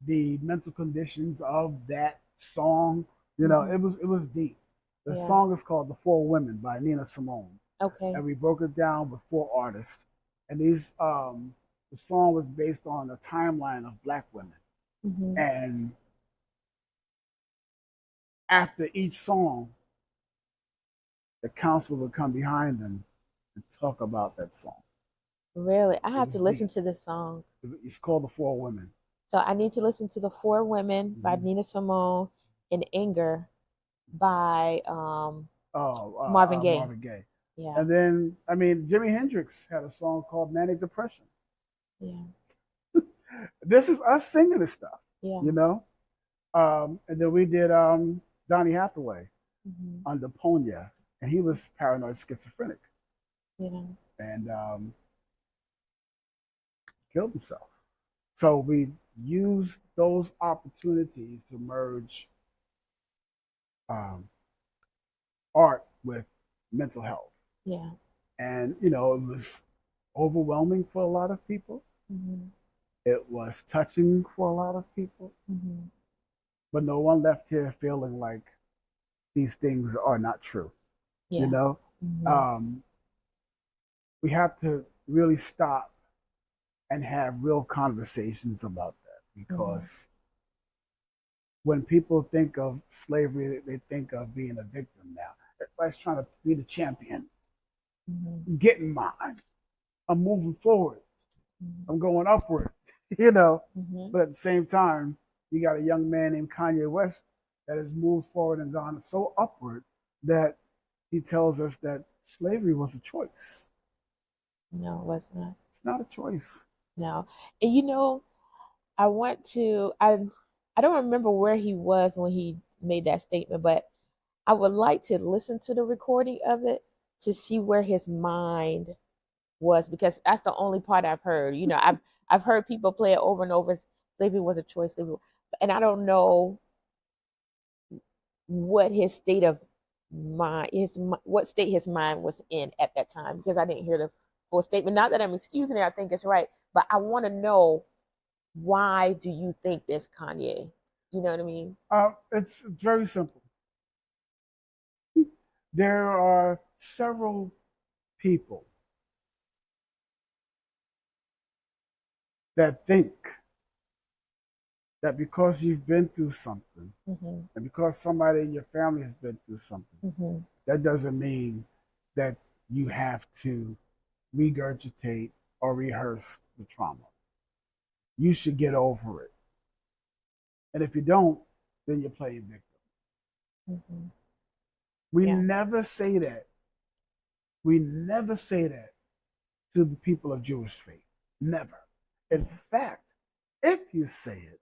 [SPEAKER 2] the mental conditions of that song.
[SPEAKER 3] Mm-hmm.
[SPEAKER 2] It was deep. The
[SPEAKER 3] Yeah.
[SPEAKER 2] song is called "The Four Women" by Nina Simone,
[SPEAKER 3] Okay.
[SPEAKER 2] and we broke it down with 4 artists. And the song was based on a timeline of Black women.
[SPEAKER 3] Mm-hmm.
[SPEAKER 2] And after each song, the counselor would come behind them and talk about that song.
[SPEAKER 3] Really? I
[SPEAKER 2] It
[SPEAKER 3] have
[SPEAKER 2] was
[SPEAKER 3] to listen
[SPEAKER 2] deep.
[SPEAKER 3] to this song.
[SPEAKER 2] It's called "The Four Women."
[SPEAKER 3] So I need to listen to The Four Women by
[SPEAKER 2] Mm-hmm.
[SPEAKER 3] Nina Simone and Anger by
[SPEAKER 2] Oh,
[SPEAKER 3] Marvin Gaye.
[SPEAKER 2] Marvin Gaye.
[SPEAKER 3] Yeah.
[SPEAKER 2] And then, I mean, Jimi Hendrix had a song called "Manic Depression."
[SPEAKER 3] Yeah.
[SPEAKER 2] This is us singing this stuff,
[SPEAKER 3] Yeah.
[SPEAKER 2] And then we did Donny Hathaway
[SPEAKER 3] Mm-hmm.
[SPEAKER 2] under Ponya, and he was paranoid schizophrenic
[SPEAKER 3] Yeah.
[SPEAKER 2] and killed himself. So we used those opportunities to merge um, art with mental health.
[SPEAKER 3] Yeah.
[SPEAKER 2] And, it was overwhelming for a lot of people.
[SPEAKER 3] Mm-hmm.
[SPEAKER 2] It was touching for a lot of people.
[SPEAKER 3] Mm-hmm.
[SPEAKER 2] But no one left here feeling like these things are not true. You
[SPEAKER 3] Yeah.
[SPEAKER 2] know,
[SPEAKER 3] Mm-hmm.
[SPEAKER 2] We have to really stop and have real conversations about that because when people think of slavery, they think of being a victim now. Everybody's trying to be the champion.
[SPEAKER 3] Mm-hmm.
[SPEAKER 2] I'm getting mine. I'm moving forward.
[SPEAKER 3] Mm-hmm.
[SPEAKER 2] I'm going upward, you know.
[SPEAKER 3] Mm-hmm.
[SPEAKER 2] But at the same time, you got a young man named Kanye West that has moved forward and gone so upward that he tells us that slavery was a choice.
[SPEAKER 3] No, it was not.
[SPEAKER 2] It's not a choice.
[SPEAKER 3] No. And you know, I want to I don't remember where he was when he made that statement, but I would like to listen to the recording of it to see where his mind was, because that's the only part I've heard. You know, I've heard people play it over and over. Slavery was a choice, and I don't know what his state of mind, what state his mind was in at that time, because I didn't hear the full statement. Not that I'm excusing it, I think it's right, but I want to know, why do you think this, Kanye? You know what I mean?
[SPEAKER 2] It's very simple. There are several people that think that because you've been through something,
[SPEAKER 3] Mm-hmm.
[SPEAKER 2] and because somebody in your family has been through something,
[SPEAKER 3] Mm-hmm.
[SPEAKER 2] that doesn't mean that you have to regurgitate or rehearse the trauma. You should get over it. And if you don't, then you're playing victim.
[SPEAKER 3] Mm-hmm.
[SPEAKER 2] We
[SPEAKER 3] Yeah.
[SPEAKER 2] never say that. We never say that to the people of Jewish faith. Never. In fact, if you say it,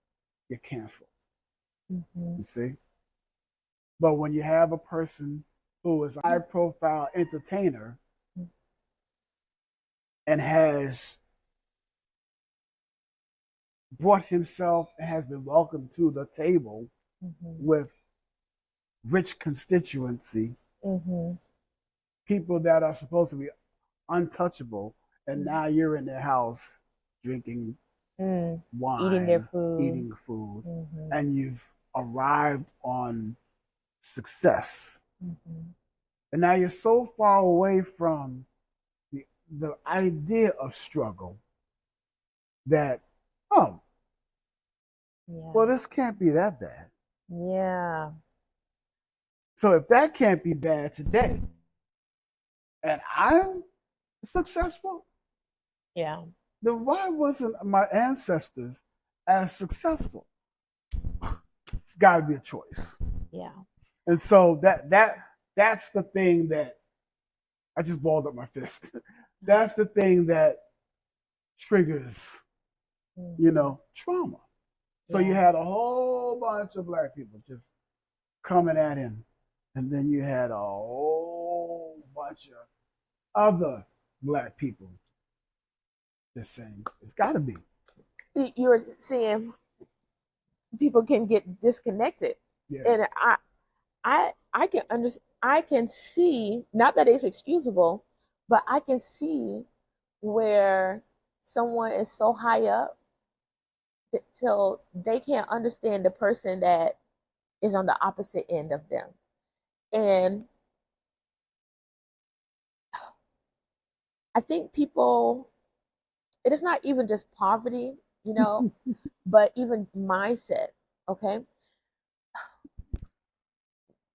[SPEAKER 2] you're canceled.
[SPEAKER 3] Mm-hmm.
[SPEAKER 2] You see? But when you have a person who is a high profile entertainer and has brought himself and has been welcomed to the table
[SPEAKER 3] Mm-hmm.
[SPEAKER 2] with rich constituency,
[SPEAKER 3] Mm-hmm.
[SPEAKER 2] people that are supposed to be untouchable, and
[SPEAKER 3] Mm-hmm.
[SPEAKER 2] now you're in their house drinking
[SPEAKER 3] Eating their
[SPEAKER 2] wine,
[SPEAKER 3] food.
[SPEAKER 2] eating food,
[SPEAKER 3] Mm-hmm.
[SPEAKER 2] and you've arrived on success.
[SPEAKER 3] Mm-hmm.
[SPEAKER 2] And now you're so far away from the idea of struggle that, oh,
[SPEAKER 3] Yeah.
[SPEAKER 2] well, this can't be that bad.
[SPEAKER 3] Yeah.
[SPEAKER 2] So if that can't be bad today, and I'm successful,
[SPEAKER 3] Yeah.
[SPEAKER 2] then why wasn't my ancestors as successful? It's got to be a choice.
[SPEAKER 3] Yeah.
[SPEAKER 2] And so that's the thing that I just balled up my fist. That's the thing that triggers, trauma. So you
[SPEAKER 3] Yeah.
[SPEAKER 2] had a whole bunch of black people just coming at him, and then you had a whole bunch of other black people just saying it's got to be.
[SPEAKER 3] You're seeing people can get disconnected,
[SPEAKER 2] Yeah.
[SPEAKER 3] and I can understand. I can see, not that it's excusable, but I can see where someone is so high up till they can't understand the person that is on the opposite end of them. And I think people, it is not even just poverty, but even mindset. Okay.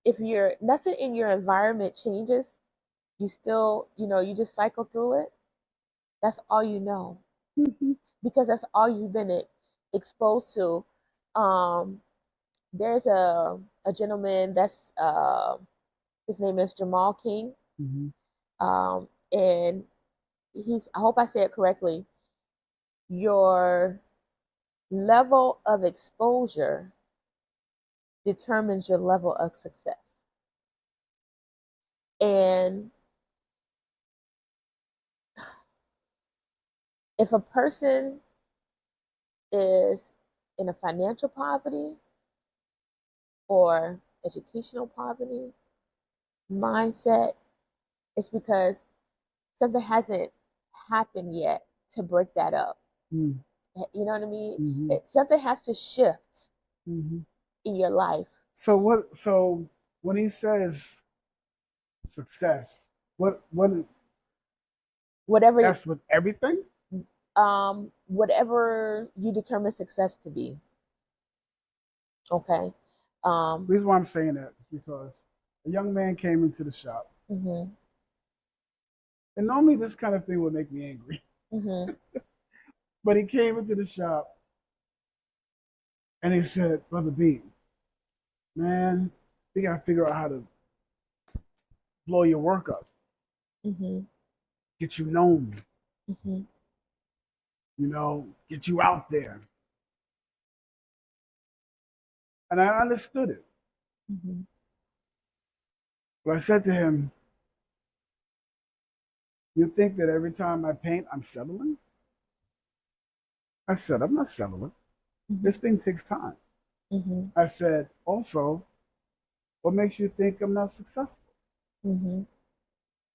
[SPEAKER 3] If you're nothing in your environment changes, you still, you just cycle through it. That's all you know, because that's all you've been exposed to. Um, there's a gentleman that's his name is Jamal King,
[SPEAKER 2] Mm-hmm.
[SPEAKER 3] and I hope I say it correctly. Your level of exposure determines your level of success. And if a person is in a financial poverty or educational poverty mindset, it's because something hasn't happened yet to break that up.
[SPEAKER 2] Mm-hmm.
[SPEAKER 3] You know what I mean?
[SPEAKER 2] Mm-hmm.
[SPEAKER 3] Something has to shift
[SPEAKER 2] Mm-hmm.
[SPEAKER 3] in your life.
[SPEAKER 2] So what? So when he says success, what?
[SPEAKER 3] Whatever,
[SPEAKER 2] That's with everything.
[SPEAKER 3] whatever you determine success to be. Okay.
[SPEAKER 2] The reason why I'm saying that is because a young man came into the shop,
[SPEAKER 3] Mm-hmm.
[SPEAKER 2] and normally this kind of thing would make me angry,
[SPEAKER 3] Mm-hmm.
[SPEAKER 2] but he came into the shop And he said, Brother B, man, we got to figure out how to blow your work up,
[SPEAKER 3] Mm-hmm.
[SPEAKER 2] get you known,
[SPEAKER 3] Mm-hmm.
[SPEAKER 2] get you out there. And I understood it.
[SPEAKER 3] Mm-hmm.
[SPEAKER 2] But I said to him, you think that every time I paint, I'm settling? I said, I'm not settling.
[SPEAKER 3] Mm-hmm.
[SPEAKER 2] This thing takes time.
[SPEAKER 3] Mm-hmm.
[SPEAKER 2] I said, also, what makes you think I'm not successful?
[SPEAKER 3] Mm-hmm.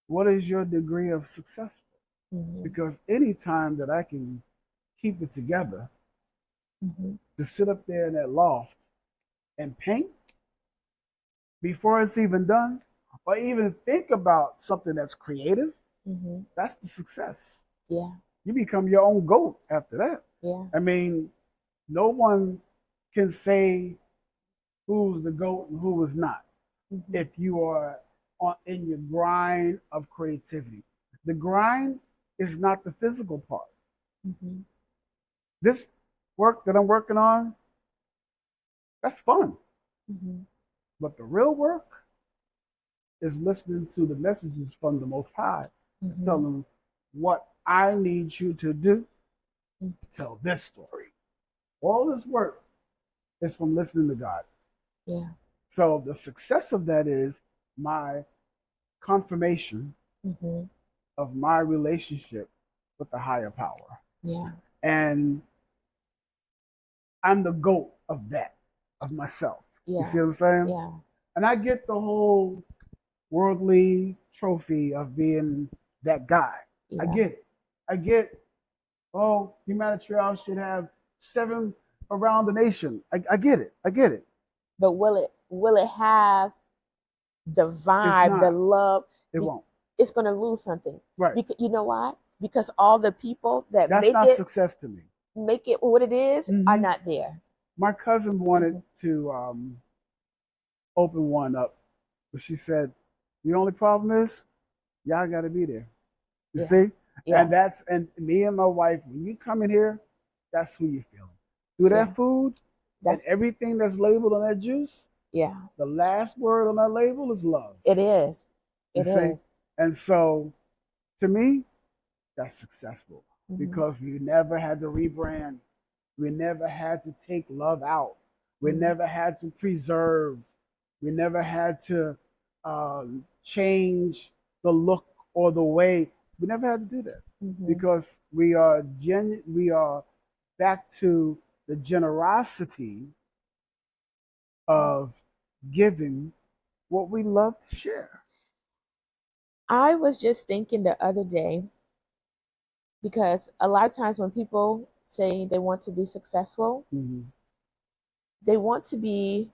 [SPEAKER 2] What is your degree of successful?
[SPEAKER 3] Mm-hmm.
[SPEAKER 2] Because any time that I can keep it together
[SPEAKER 3] Mm-hmm.
[SPEAKER 2] to sit up there in that loft and paint before it's even done, or even think about something that's creative,
[SPEAKER 3] Mm-hmm.
[SPEAKER 2] that's the success.
[SPEAKER 3] Yeah.
[SPEAKER 2] You become your own goat after that.
[SPEAKER 3] Yeah.
[SPEAKER 2] I mean, no one can say who's the goat and who is not
[SPEAKER 3] Mm-hmm.
[SPEAKER 2] if you are in your grind of creativity. The grind is not the physical part.
[SPEAKER 3] Mm-hmm.
[SPEAKER 2] This work that I'm working on, that's fun.
[SPEAKER 3] Mm-hmm.
[SPEAKER 2] But the real work is listening to the messages from the Most High and
[SPEAKER 3] Mm-hmm.
[SPEAKER 2] telling them what I need you to do to tell this story. All this work is from listening to God.
[SPEAKER 3] Yeah.
[SPEAKER 2] So the success of that is my confirmation
[SPEAKER 3] Mm-hmm.
[SPEAKER 2] of my relationship with the higher power.
[SPEAKER 3] Yeah.
[SPEAKER 2] And I'm the goat of that, of myself. You
[SPEAKER 3] Yeah.
[SPEAKER 2] see what I'm saying?
[SPEAKER 3] Yeah.
[SPEAKER 2] And I get the whole worldly trophy of being that guy. I
[SPEAKER 3] Yeah.
[SPEAKER 2] get it. I get, oh, humanitarian should have 7 around the nation. I get it. I get it.
[SPEAKER 3] But will it have the
[SPEAKER 2] It's
[SPEAKER 3] vibe, the
[SPEAKER 2] not.
[SPEAKER 3] love?
[SPEAKER 2] It won't.
[SPEAKER 3] It's going to lose something.
[SPEAKER 2] Right.
[SPEAKER 3] Because you know why? Because all the people that
[SPEAKER 2] That's not success to me.
[SPEAKER 3] make it what it is are
[SPEAKER 2] Mm-hmm.
[SPEAKER 3] not there.
[SPEAKER 2] My cousin wanted
[SPEAKER 3] Mm-hmm.
[SPEAKER 2] to open one up, but she said, the only problem is y'all got to be there. You
[SPEAKER 3] Yeah.
[SPEAKER 2] see?
[SPEAKER 3] Yeah.
[SPEAKER 2] And me and my wife, when you come in here, that's who you're feeling. Through
[SPEAKER 3] Yeah.
[SPEAKER 2] that food and
[SPEAKER 3] That's
[SPEAKER 2] everything that's labeled on that juice,
[SPEAKER 3] yeah.
[SPEAKER 2] the last word on that label is love.
[SPEAKER 3] It is.
[SPEAKER 2] You
[SPEAKER 3] It
[SPEAKER 2] see?
[SPEAKER 3] is.
[SPEAKER 2] And so to me, that's successful
[SPEAKER 3] Mm-hmm.
[SPEAKER 2] because we never had to rebrand. We never had to take love out. We
[SPEAKER 3] Mm-hmm.
[SPEAKER 2] never had to preserve. We never had to change the look or the way. We never had to do that
[SPEAKER 3] Mm-hmm.
[SPEAKER 2] because we are we are back to the generosity of giving what we love to share.
[SPEAKER 3] I was just thinking the other day because a lot of times when people say they want to be successful,
[SPEAKER 2] Mm-hmm.
[SPEAKER 3] they want to be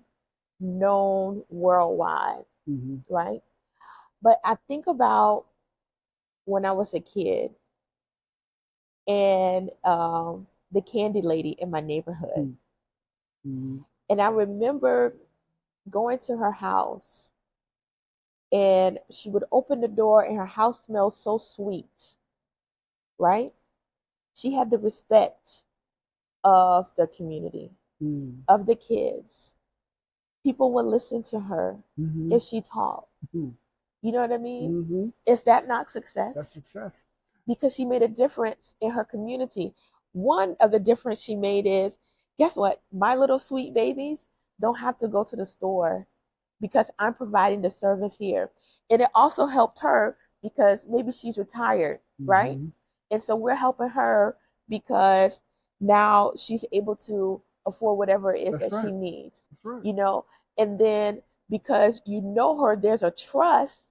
[SPEAKER 3] known worldwide,
[SPEAKER 2] Mm-hmm.
[SPEAKER 3] right? But I think about when I was a kid and the candy lady in my neighborhood.
[SPEAKER 2] Mm-hmm.
[SPEAKER 3] And I remember going to her house and she would open the door and her house smelled so sweet, right? She had the respect of the community,
[SPEAKER 2] Mm-hmm.
[SPEAKER 3] of the kids. People would listen to her
[SPEAKER 2] Mm-hmm.
[SPEAKER 3] if she taught. You know what I mean?
[SPEAKER 2] Mm-hmm.
[SPEAKER 3] Is that not
[SPEAKER 2] That's
[SPEAKER 3] success?
[SPEAKER 2] success.
[SPEAKER 3] Because she made a difference in her community. One of the difference she made is, guess what? My little sweet babies don't have to go to the store because I'm providing the service here. And it also helped her because maybe she's retired, right?
[SPEAKER 2] Mm-hmm.
[SPEAKER 3] And so we're helping her because now she's able to afford whatever it is
[SPEAKER 2] That's
[SPEAKER 3] that she
[SPEAKER 2] right.
[SPEAKER 3] needs,
[SPEAKER 2] That's right.
[SPEAKER 3] you know? And then because you know her, there's a trust,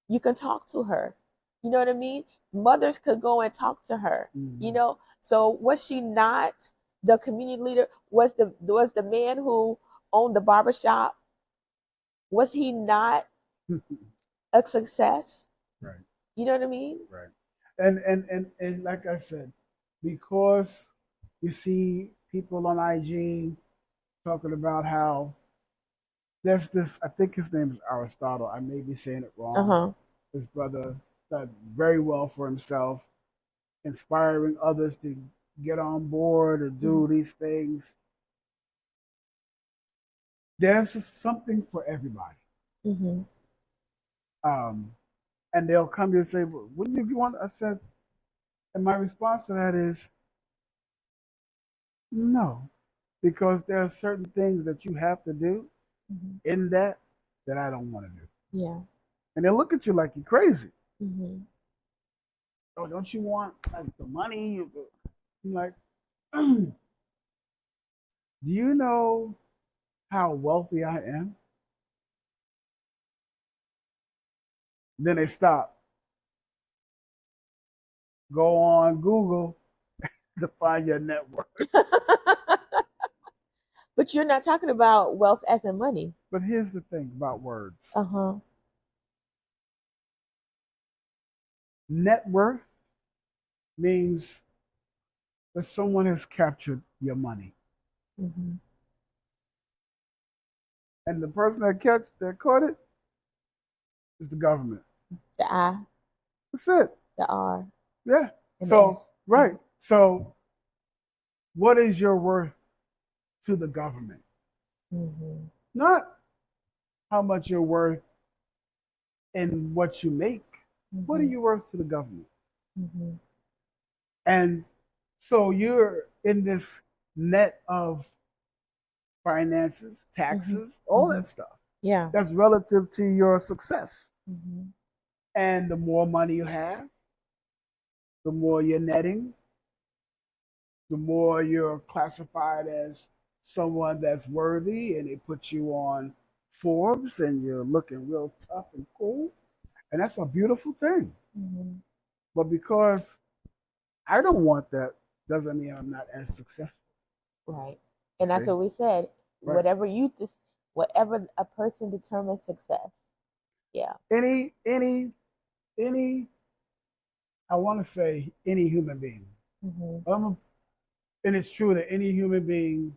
[SPEAKER 3] you can talk to her. You know what I mean? Mothers could go and talk to her, you
[SPEAKER 2] Mm-hmm.
[SPEAKER 3] know? So was she not the community leader? Was the man who owned the barbershop, was he not a success?
[SPEAKER 2] Right.
[SPEAKER 3] You know what I mean?
[SPEAKER 2] Right. And like I said, because you see people on IG talking about how there's this, I think his name is Aristotle. I may be saying it wrong.
[SPEAKER 3] Uh-huh.
[SPEAKER 2] This brother done very well for himself, inspiring others to get on board and
[SPEAKER 3] Mm-hmm.
[SPEAKER 2] do these things. there's something for everybody.
[SPEAKER 3] Mm-hmm.
[SPEAKER 2] Um, and they'll come here and say, well, "Wouldn't you want?" I said, and my response to that is no, because there are certain things that you have to do
[SPEAKER 3] Mm-hmm.
[SPEAKER 2] in that I don't want to do.
[SPEAKER 3] Yeah.
[SPEAKER 2] And they look at you like you're crazy.
[SPEAKER 3] Mm-hmm.
[SPEAKER 2] Oh, don't you want like the money? I'm like, do you know how wealthy I am? Then they stop. Go on Google to find your network.
[SPEAKER 3] But you're not talking about wealth as in money.
[SPEAKER 2] But here's the thing about words.
[SPEAKER 3] Uh-huh.
[SPEAKER 2] Net worth means that someone has captured your money.
[SPEAKER 3] Mm-hmm.
[SPEAKER 2] And the person that caught it is the government.
[SPEAKER 3] The I,
[SPEAKER 2] That's it.
[SPEAKER 3] the R,
[SPEAKER 2] Yeah.
[SPEAKER 3] and the
[SPEAKER 2] So,
[SPEAKER 3] S.
[SPEAKER 2] right. So, what is your worth to the government?
[SPEAKER 3] Mm-hmm.
[SPEAKER 2] Not how much you're worth in what you make. What are
[SPEAKER 3] Mm-hmm.
[SPEAKER 2] you worth to the government?
[SPEAKER 3] Mm-hmm.
[SPEAKER 2] And so you're in this net of finances,
[SPEAKER 3] Mm-hmm.
[SPEAKER 2] taxes, all
[SPEAKER 3] Mm-hmm.
[SPEAKER 2] that stuff.
[SPEAKER 3] Yeah.
[SPEAKER 2] That's relative to your success.
[SPEAKER 3] Mm-hmm.
[SPEAKER 2] And the more money you have, the more you're netting, the more you're classified as someone that's worthy, and they put you on Forbes and you're looking real tough and cool. And that's a beautiful thing.
[SPEAKER 3] Mm-hmm.
[SPEAKER 2] But because I don't want that, doesn't mean I'm not as successful.
[SPEAKER 3] Right. And that's
[SPEAKER 2] See?
[SPEAKER 3] what we said.
[SPEAKER 2] Right.
[SPEAKER 3] Whatever a person determines success. Yeah.
[SPEAKER 2] Any I want to say any human being.
[SPEAKER 3] Mm-hmm.
[SPEAKER 2] And it's true that any human being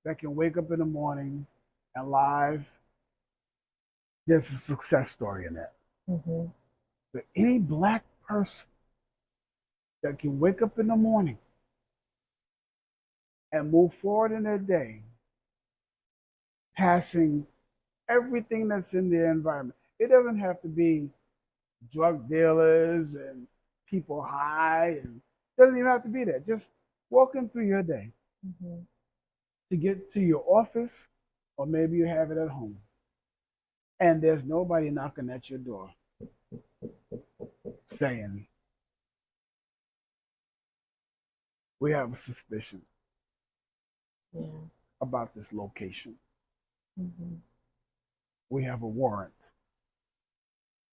[SPEAKER 2] that can wake up in the morning and live, there's a success story in that.
[SPEAKER 3] Mm-hmm.
[SPEAKER 2] But any black person that can wake up in the morning and move forward in their day, passing everything that's in their environment. It doesn't have to be drug dealers and people high, and it doesn't even have to be that. Just walking through your day
[SPEAKER 3] Mm-hmm.
[SPEAKER 2] to get to your office, or maybe you have it at home, and there's nobody knocking at your door saying, "We have a suspicion
[SPEAKER 3] Yeah.
[SPEAKER 2] about this location.
[SPEAKER 3] Mm-hmm.
[SPEAKER 2] We have a warrant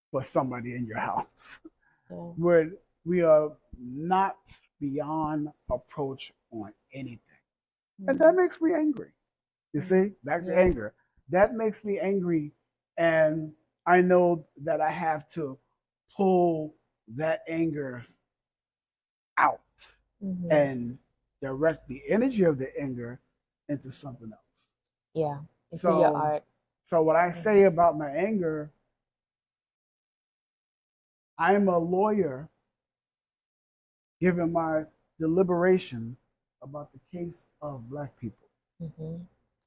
[SPEAKER 2] for somebody in your house."
[SPEAKER 3] Yeah.
[SPEAKER 2] Where we are not beyond approach on anything. And that
[SPEAKER 3] Mm-hmm.
[SPEAKER 2] makes me angry. You see, back to
[SPEAKER 3] Yeah.
[SPEAKER 2] anger. That makes me angry. And I know that I have to pull that anger out
[SPEAKER 3] Mm-hmm.
[SPEAKER 2] and direct the energy of the anger into something else.
[SPEAKER 3] Yeah. Into your
[SPEAKER 2] So,
[SPEAKER 3] art.
[SPEAKER 2] so what I
[SPEAKER 3] Mm-hmm.
[SPEAKER 2] say about my anger, I'm a lawyer giving my deliberation about the case of black people.
[SPEAKER 3] Mm-hmm.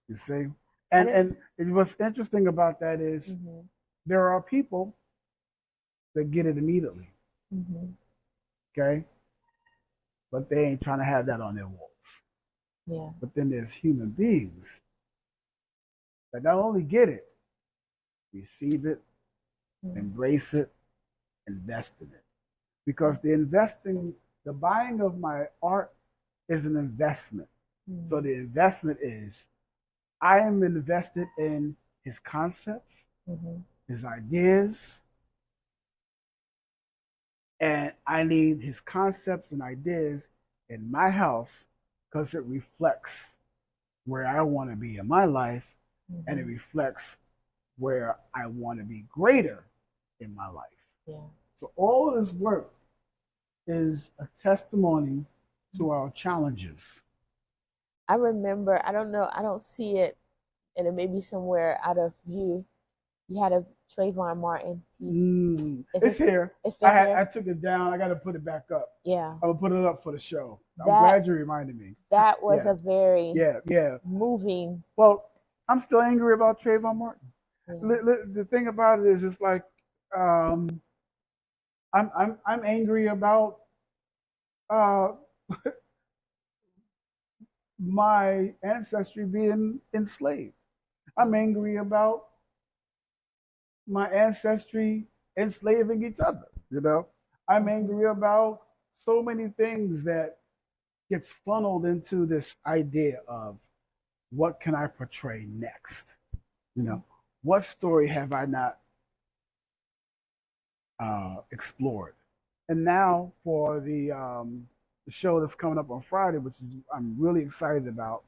[SPEAKER 2] You see,
[SPEAKER 3] I
[SPEAKER 2] and
[SPEAKER 3] didn't.
[SPEAKER 2] what's interesting about that is
[SPEAKER 3] Mm-hmm.
[SPEAKER 2] there are people that get it immediately,
[SPEAKER 3] Mm-hmm.
[SPEAKER 2] okay, but they ain't trying to have that on their walls.
[SPEAKER 3] Yeah.
[SPEAKER 2] But then there's human beings that not only get it, receive it,
[SPEAKER 3] Mm-hmm.
[SPEAKER 2] embrace it, invest in it, because the buying of my art is an investment.
[SPEAKER 3] Mm-hmm.
[SPEAKER 2] So the investment is I am invested in his concepts,
[SPEAKER 3] Mm-hmm.
[SPEAKER 2] his ideas, and I need his concepts and ideas in my house because it reflects where I want to be in my life, and it
[SPEAKER 3] Mm-hmm.
[SPEAKER 2] reflects where I want to be greater in my life.
[SPEAKER 3] Yeah.
[SPEAKER 2] So all of this work is a testimony to our challenges.
[SPEAKER 3] I remember. I don't know. I don't see it, and it may be somewhere out of view. You had a Trayvon Martin piece.
[SPEAKER 2] It's here.
[SPEAKER 3] It's still here.
[SPEAKER 2] I took it down. I got to put it back up.
[SPEAKER 3] Yeah.
[SPEAKER 2] I'm gonna put it up for the show. I'm
[SPEAKER 3] That
[SPEAKER 2] glad you reminded me.
[SPEAKER 3] that was
[SPEAKER 2] Yeah,
[SPEAKER 3] a very
[SPEAKER 2] yeah.
[SPEAKER 3] moving.
[SPEAKER 2] Well, I'm still angry about Trayvon Martin. The thing about it is, it's like um, I'm angry about uh, my ancestry being enslaved. I'm angry about my ancestry enslaving each other. I'm angry about so many things that gets funneled into this idea of what can I portray next. What story have I not explored? And now for the show that's coming up on Friday, which is I'm really excited about.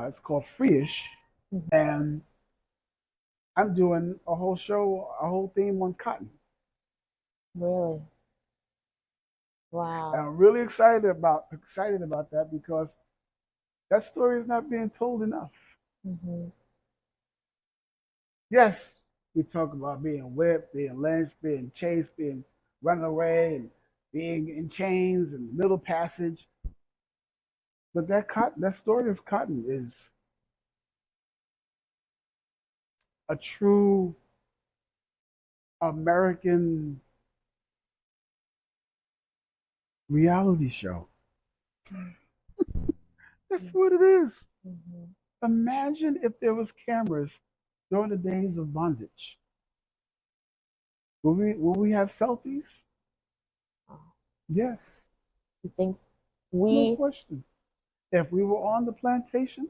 [SPEAKER 2] It's called Freeish, and I'm doing a whole show, a whole theme on cotton.
[SPEAKER 3] Really?
[SPEAKER 2] And
[SPEAKER 3] Wow.
[SPEAKER 2] I'm really excited about that because that story is not being told enough. Yes, we talk about being whipped, being lynched, being chased, being run away, and being in chains and middle passage. But that story of cotton is a true American reality show. That's what it is. Imagine if there was cameras during the days of bondage. Will we have selfies? Yes,
[SPEAKER 3] You think
[SPEAKER 2] no
[SPEAKER 3] we
[SPEAKER 2] question. If we were on the plantation,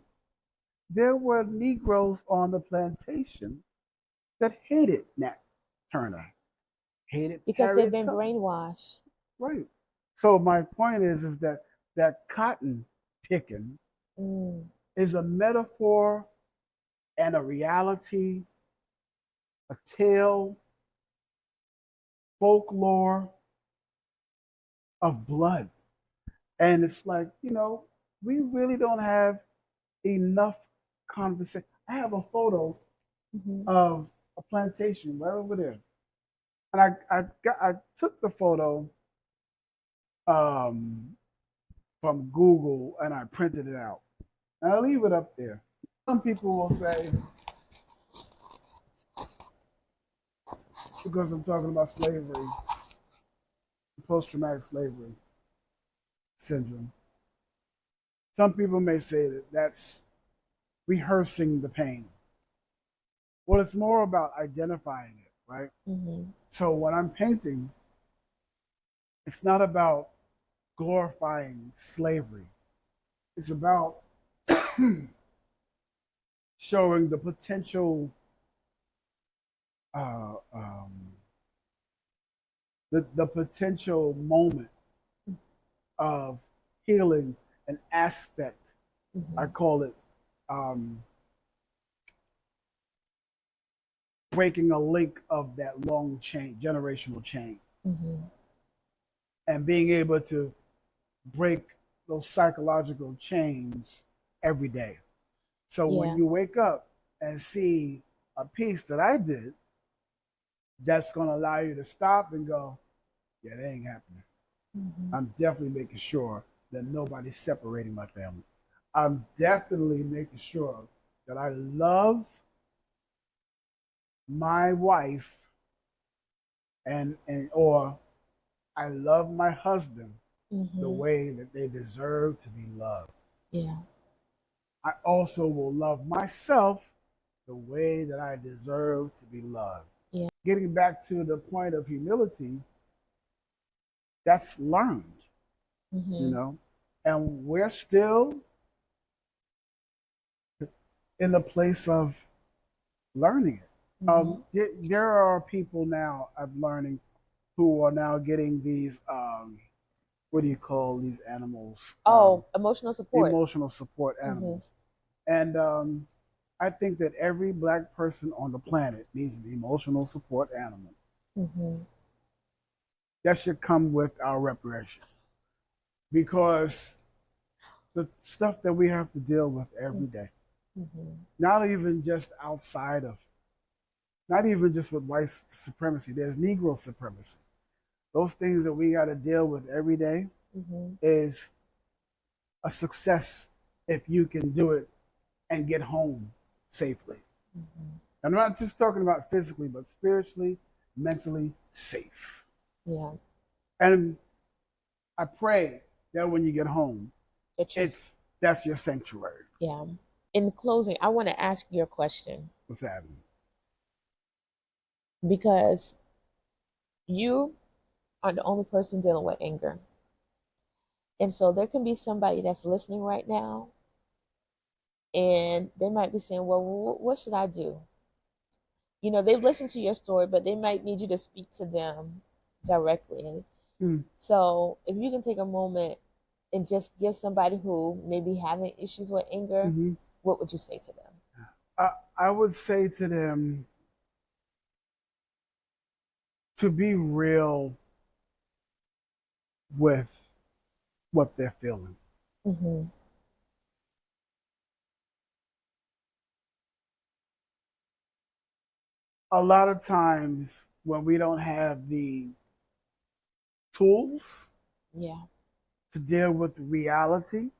[SPEAKER 2] there were Negroes on the plantation that hated Nat Turner, hated
[SPEAKER 3] because they've
[SPEAKER 2] Harriet
[SPEAKER 3] been
[SPEAKER 2] Tubman.
[SPEAKER 3] brainwashed.
[SPEAKER 2] Right. So my point is that cotton picking
[SPEAKER 3] Mm.
[SPEAKER 2] is a metaphor and a reality, a tale, folklore of blood. And it's like, we really don't have enough conversation. I have a photo of a plantation right over there. And I took the photo um, from Google and I printed it out. And I'll leave it up there. Some people will say, because I'm talking about slavery, post traumatic slavery syndrome, some people may say that that's rehearsing the pain. Well, it's more about identifying it, right? So when I'm painting, it's not about glorifying slavery. It's about showing uh, um, the potential moment of healing an aspect. I call it um, breaking a link of that long chain, generational chain, and being able to break those psychological chains every day. So when you wake up and see a piece that I did, that's going to allow you to stop and go, yeah, that ain't happening. I'm definitely making sure that nobody's separating my family. I'm definitely making sure that I love my wife and or I love my husband the way that they deserve to be loved.
[SPEAKER 3] Yeah.
[SPEAKER 2] I also will love myself the way that I deserve to be loved.
[SPEAKER 3] Yeah.
[SPEAKER 2] Getting back to the point of humility, that's learned, and we're still in the place of learning it. There are people now I'm learning who are now getting these what do you call these animals?
[SPEAKER 3] Emotional support.
[SPEAKER 2] Emotional support animals. And I think that every black person on the planet needs an emotional support animal. That should come with our reparations because the stuff that we have to deal with every day, not even just outside of, not even just with white supremacy, there's Negro supremacy. Those things that we got to deal with every day is a success if you can do it and get home safely.
[SPEAKER 3] Mm-hmm.
[SPEAKER 2] And I'm not just talking about physically, but spiritually, mentally safe.
[SPEAKER 3] Yeah.
[SPEAKER 2] And I pray that when you get home,
[SPEAKER 3] It's
[SPEAKER 2] that's your sanctuary.
[SPEAKER 3] yeah. In closing, I want to ask you a question
[SPEAKER 2] What's happening?
[SPEAKER 3] because you are the only person dealing with anger. And so there can be somebody that's listening right now and they might be saying, well, what should I do? You know, they've listened to your story, but they might need you to speak to them directly.
[SPEAKER 2] Mm.
[SPEAKER 3] So if you can take a moment and just give somebody who may be having issues with anger,
[SPEAKER 2] Mm-hmm.
[SPEAKER 3] what would you say to them?
[SPEAKER 2] I would say to them to be real with what they're feeling.
[SPEAKER 3] Mm-hmm.
[SPEAKER 2] A lot of times when we don't have the tools
[SPEAKER 3] Yeah.
[SPEAKER 2] to deal with reality,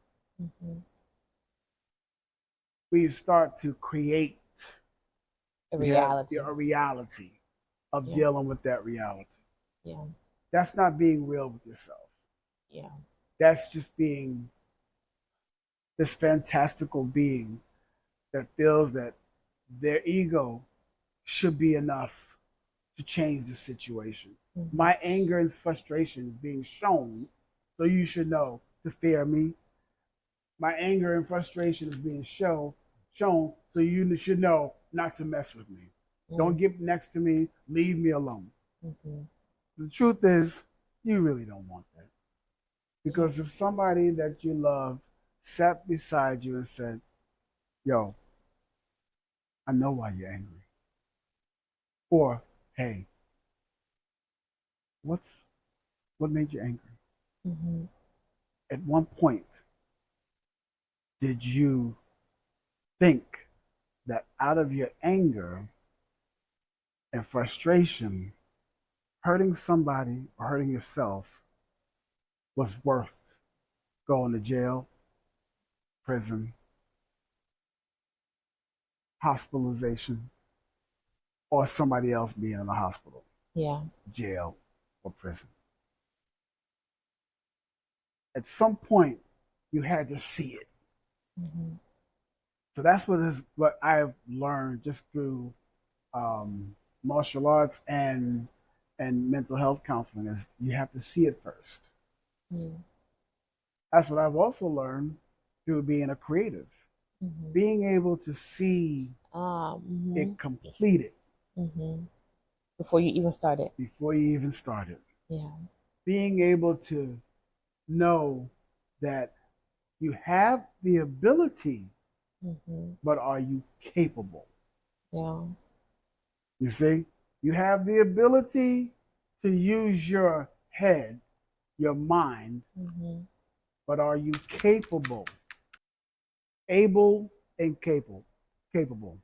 [SPEAKER 3] Mm-hmm.
[SPEAKER 2] we start to create
[SPEAKER 3] A
[SPEAKER 2] we have
[SPEAKER 3] reality.
[SPEAKER 2] a reality of
[SPEAKER 3] Yeah.
[SPEAKER 2] dealing with that reality.
[SPEAKER 3] Yeah.
[SPEAKER 2] That's not being real with yourself.
[SPEAKER 3] Yeah.
[SPEAKER 2] That's just being this fantastical being that feels that their ego should be enough to change the situation.
[SPEAKER 3] Mm-hmm.
[SPEAKER 2] My anger and frustration is being shown, so you should know to fear me. My anger and frustration is being shown, so you should know not to mess with me. Don't get next to me. Leave me alone.
[SPEAKER 3] Mm-hmm.
[SPEAKER 2] The truth is, you really don't want that. Because if somebody that you love sat beside you and said, yo, I know why you're angry. Or, hey, what made you angry?
[SPEAKER 3] Mm-hmm.
[SPEAKER 2] At one point, did you think that out of your anger and frustration, hurting somebody or hurting yourself was worth going to jail, prison, hospitalization, or somebody else being in the hospital,
[SPEAKER 3] Yeah.
[SPEAKER 2] jail, or prison? At some point, you had to see it.
[SPEAKER 3] Mm-hmm.
[SPEAKER 2] So that's what I've learned just through martial arts and mental health counseling is you have to see it first.
[SPEAKER 3] Yeah.
[SPEAKER 2] That's what I've also learned through being a creative,
[SPEAKER 3] Mm-hmm.
[SPEAKER 2] being able to see
[SPEAKER 3] Mm-hmm.
[SPEAKER 2] it completed
[SPEAKER 3] Mm-hmm. Before you even started.
[SPEAKER 2] before you even started.
[SPEAKER 3] Yeah.
[SPEAKER 2] Being able to know that you have the ability,
[SPEAKER 3] Mm-hmm.
[SPEAKER 2] but are you capable?
[SPEAKER 3] Yeah.
[SPEAKER 2] You see, you have the ability to use your head, your mind,
[SPEAKER 3] Mm-hmm.
[SPEAKER 2] but are you capable? Able and capable. Capable.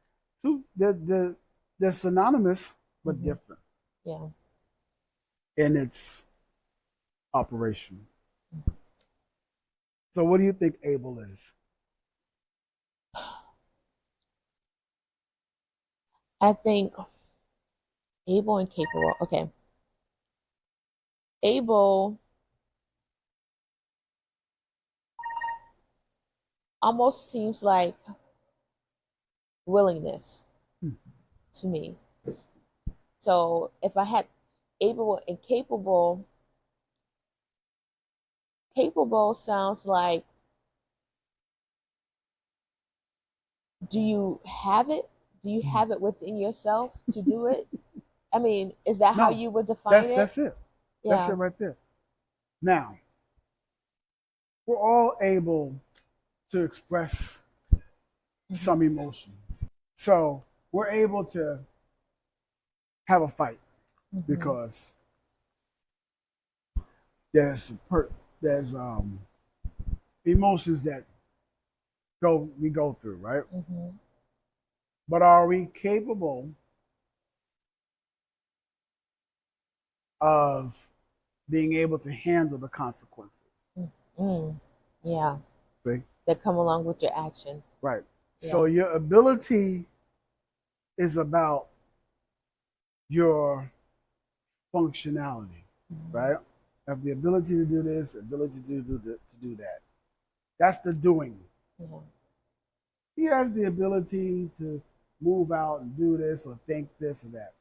[SPEAKER 2] Two, they're synonymous but
[SPEAKER 3] Mm-hmm.
[SPEAKER 2] different
[SPEAKER 3] Yeah.
[SPEAKER 2] in its operation. So, what do you think able is?
[SPEAKER 3] I think able and capable. Okay. Able almost seems like willingness
[SPEAKER 2] Hmm.
[SPEAKER 3] to me. So if I had able and capable sounds like, do you have it? Do you have it within yourself to do it? I mean, is that how
[SPEAKER 2] No,
[SPEAKER 3] you would define
[SPEAKER 2] that's
[SPEAKER 3] it?
[SPEAKER 2] that's it. That's it
[SPEAKER 3] Yeah.
[SPEAKER 2] right there. Now, we're all able to express
[SPEAKER 3] Mm-hmm.
[SPEAKER 2] some emotion. So we're able to have a fight
[SPEAKER 3] Mm-hmm.
[SPEAKER 2] because there's there's emotions that we go through, right?
[SPEAKER 3] Mm-hmm.
[SPEAKER 2] But are we capable of being able to handle the consequences?
[SPEAKER 3] Mm-hmm. Yeah.
[SPEAKER 2] See,
[SPEAKER 3] That come along with your actions.
[SPEAKER 2] right? So your ability is about your functionality, right? Have the ability to do this, ability to do that. That's the doing. He has the ability to move out and do this or think this or that.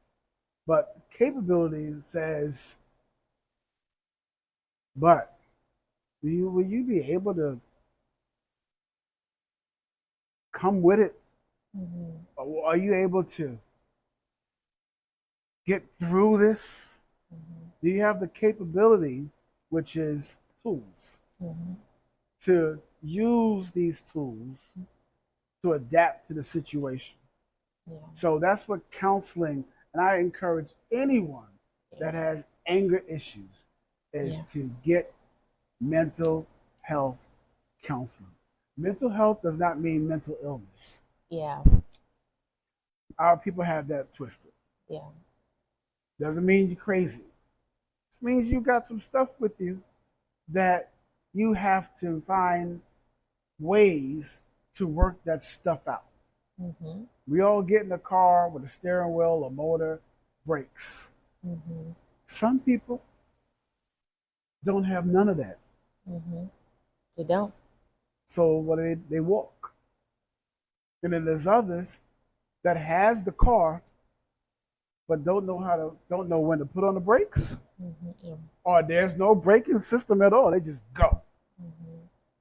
[SPEAKER 2] But capability says, but will you be able to come with it? Or are you able to get through this? Do you have the capability, which is tools, to use these tools to adapt to the situation? So that's what counseling, and I encourage anyone that has anger issues, is to get mental health counseling. Mental health does not mean mental illness. Our people have that twisted. Doesn't mean you're crazy. It means you got some stuff with you that you have to find ways to work that stuff out. We all get in a car with a steering wheel, a motor, brakes. Some people don't have none of that.
[SPEAKER 3] They don't.
[SPEAKER 2] So what they walk. And then there's others that has the car but don't know when to put on the brakes. Or there's no braking system at all. They just go.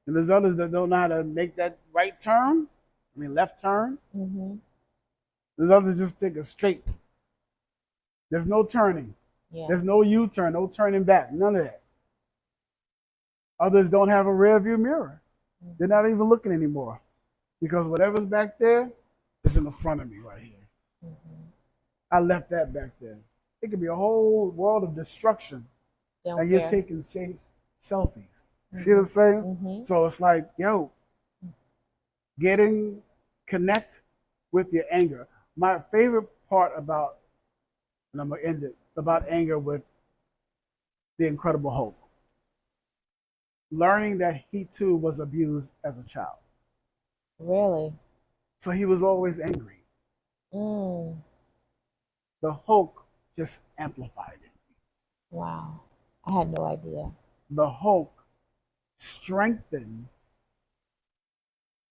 [SPEAKER 2] And there's others that don't know how to make that right turn. Left turn. There's others just take a straight. There's no turning. There's no U-turn, no turning back, none of that. Others don't have a rear view mirror. They're not even looking anymore because whatever's back there is in the front of me right here. I left that back there. It could be a whole world of destruction, and you're taking selfies. See what I'm saying? So it's like, connect with your anger. My favorite part about, and I'm gonna end it, about anger with the Incredible Hulk. Learning that he too was abused as a child.
[SPEAKER 3] Really?
[SPEAKER 2] So he was always angry. The Hulk just amplified it.
[SPEAKER 3] Wow. I had no idea.
[SPEAKER 2] The Hulk strengthened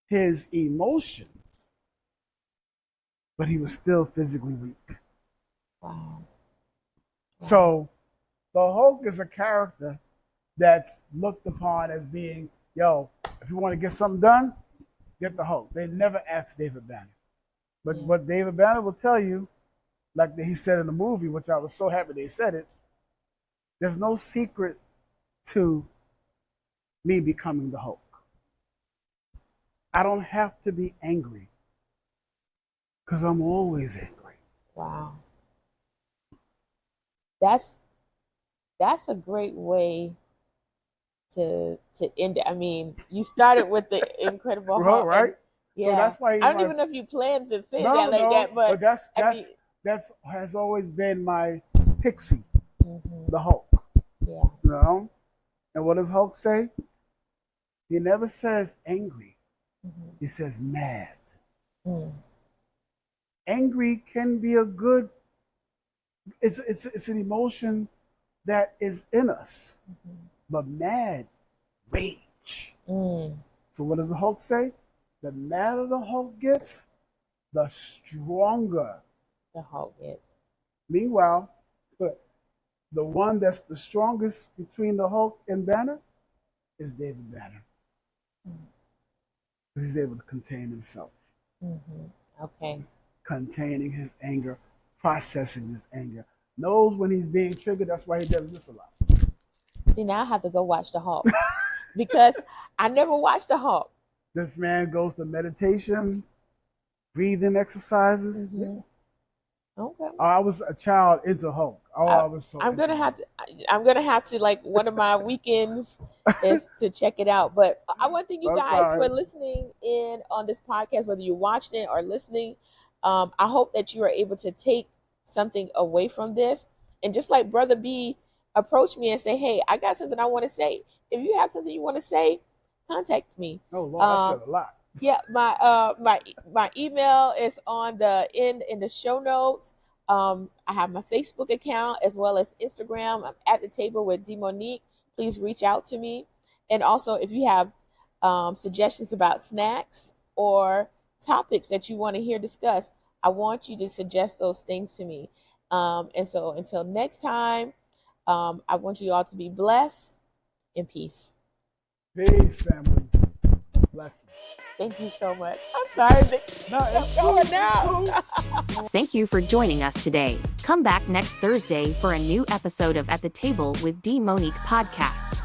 [SPEAKER 2] his emotions, but he was still physically weak.
[SPEAKER 3] Wow.
[SPEAKER 2] So the Hulk is a character that's looked upon as being, if you want to get something done, get the Hulk. They never asked David Banner. But what David Banner will tell you, like he said in the movie, which I was so happy they said it, there's no secret to me becoming the Hulk. I don't have to be angry because I'm always angry.
[SPEAKER 3] Wow. That's a great way to end it. You started with the Incredible Hulk,
[SPEAKER 2] right?
[SPEAKER 3] And,
[SPEAKER 2] so that's why
[SPEAKER 3] I don't even know if you planned to say that like that, but
[SPEAKER 2] that's has always been my pixie, the Hulk. And what does Hulk say? He never says angry. He says mad. Angry can be a good. It's an emotion that is in us, but mad, rage. So what does the Hulk say? The madder the Hulk gets, the stronger
[SPEAKER 3] the Hulk gets.
[SPEAKER 2] Meanwhile, the one that's the strongest between the Hulk and Banner is David Banner. Because he's able to contain himself.
[SPEAKER 3] Okay.
[SPEAKER 2] Containing his anger, processing his anger. Knows when he's being triggered. That's why he does this a lot.
[SPEAKER 3] See, now I have to go watch the Hulk. Because I never watched the Hulk.
[SPEAKER 2] This man goes to meditation, breathing exercises.
[SPEAKER 3] Okay.
[SPEAKER 2] I was a child into Hulk. I was so.
[SPEAKER 3] I'm gonna have to like one of my weekends is to check it out. But I want to thank you guys for listening in on this podcast, whether you're watching it or listening. I hope that you are able to take something away from this. And just like Brother B approached me and say, "Hey, I got something I want to say. If you have something you want to say, contact me."
[SPEAKER 2] Oh Lord, I said a lot.
[SPEAKER 3] Yeah, my email is on the in the show notes. I have my Facebook account as well as Instagram. I'm at the table with Demonique. Please reach out to me. And also, if you have suggestions about snacks or topics that you want to hear discussed, I want you to suggest those things to me. And so, until next time, I want you all to be blessed and peace.
[SPEAKER 2] Peace, family. Blessings.
[SPEAKER 3] Thank you so much. I'm sorry that
[SPEAKER 2] No,
[SPEAKER 3] kept
[SPEAKER 2] it's cool.
[SPEAKER 3] going
[SPEAKER 2] It's
[SPEAKER 3] out.
[SPEAKER 2] cool.
[SPEAKER 1] Thank you for joining us today. Come back next Thursday for a new episode of At the Table with D. Monique podcast.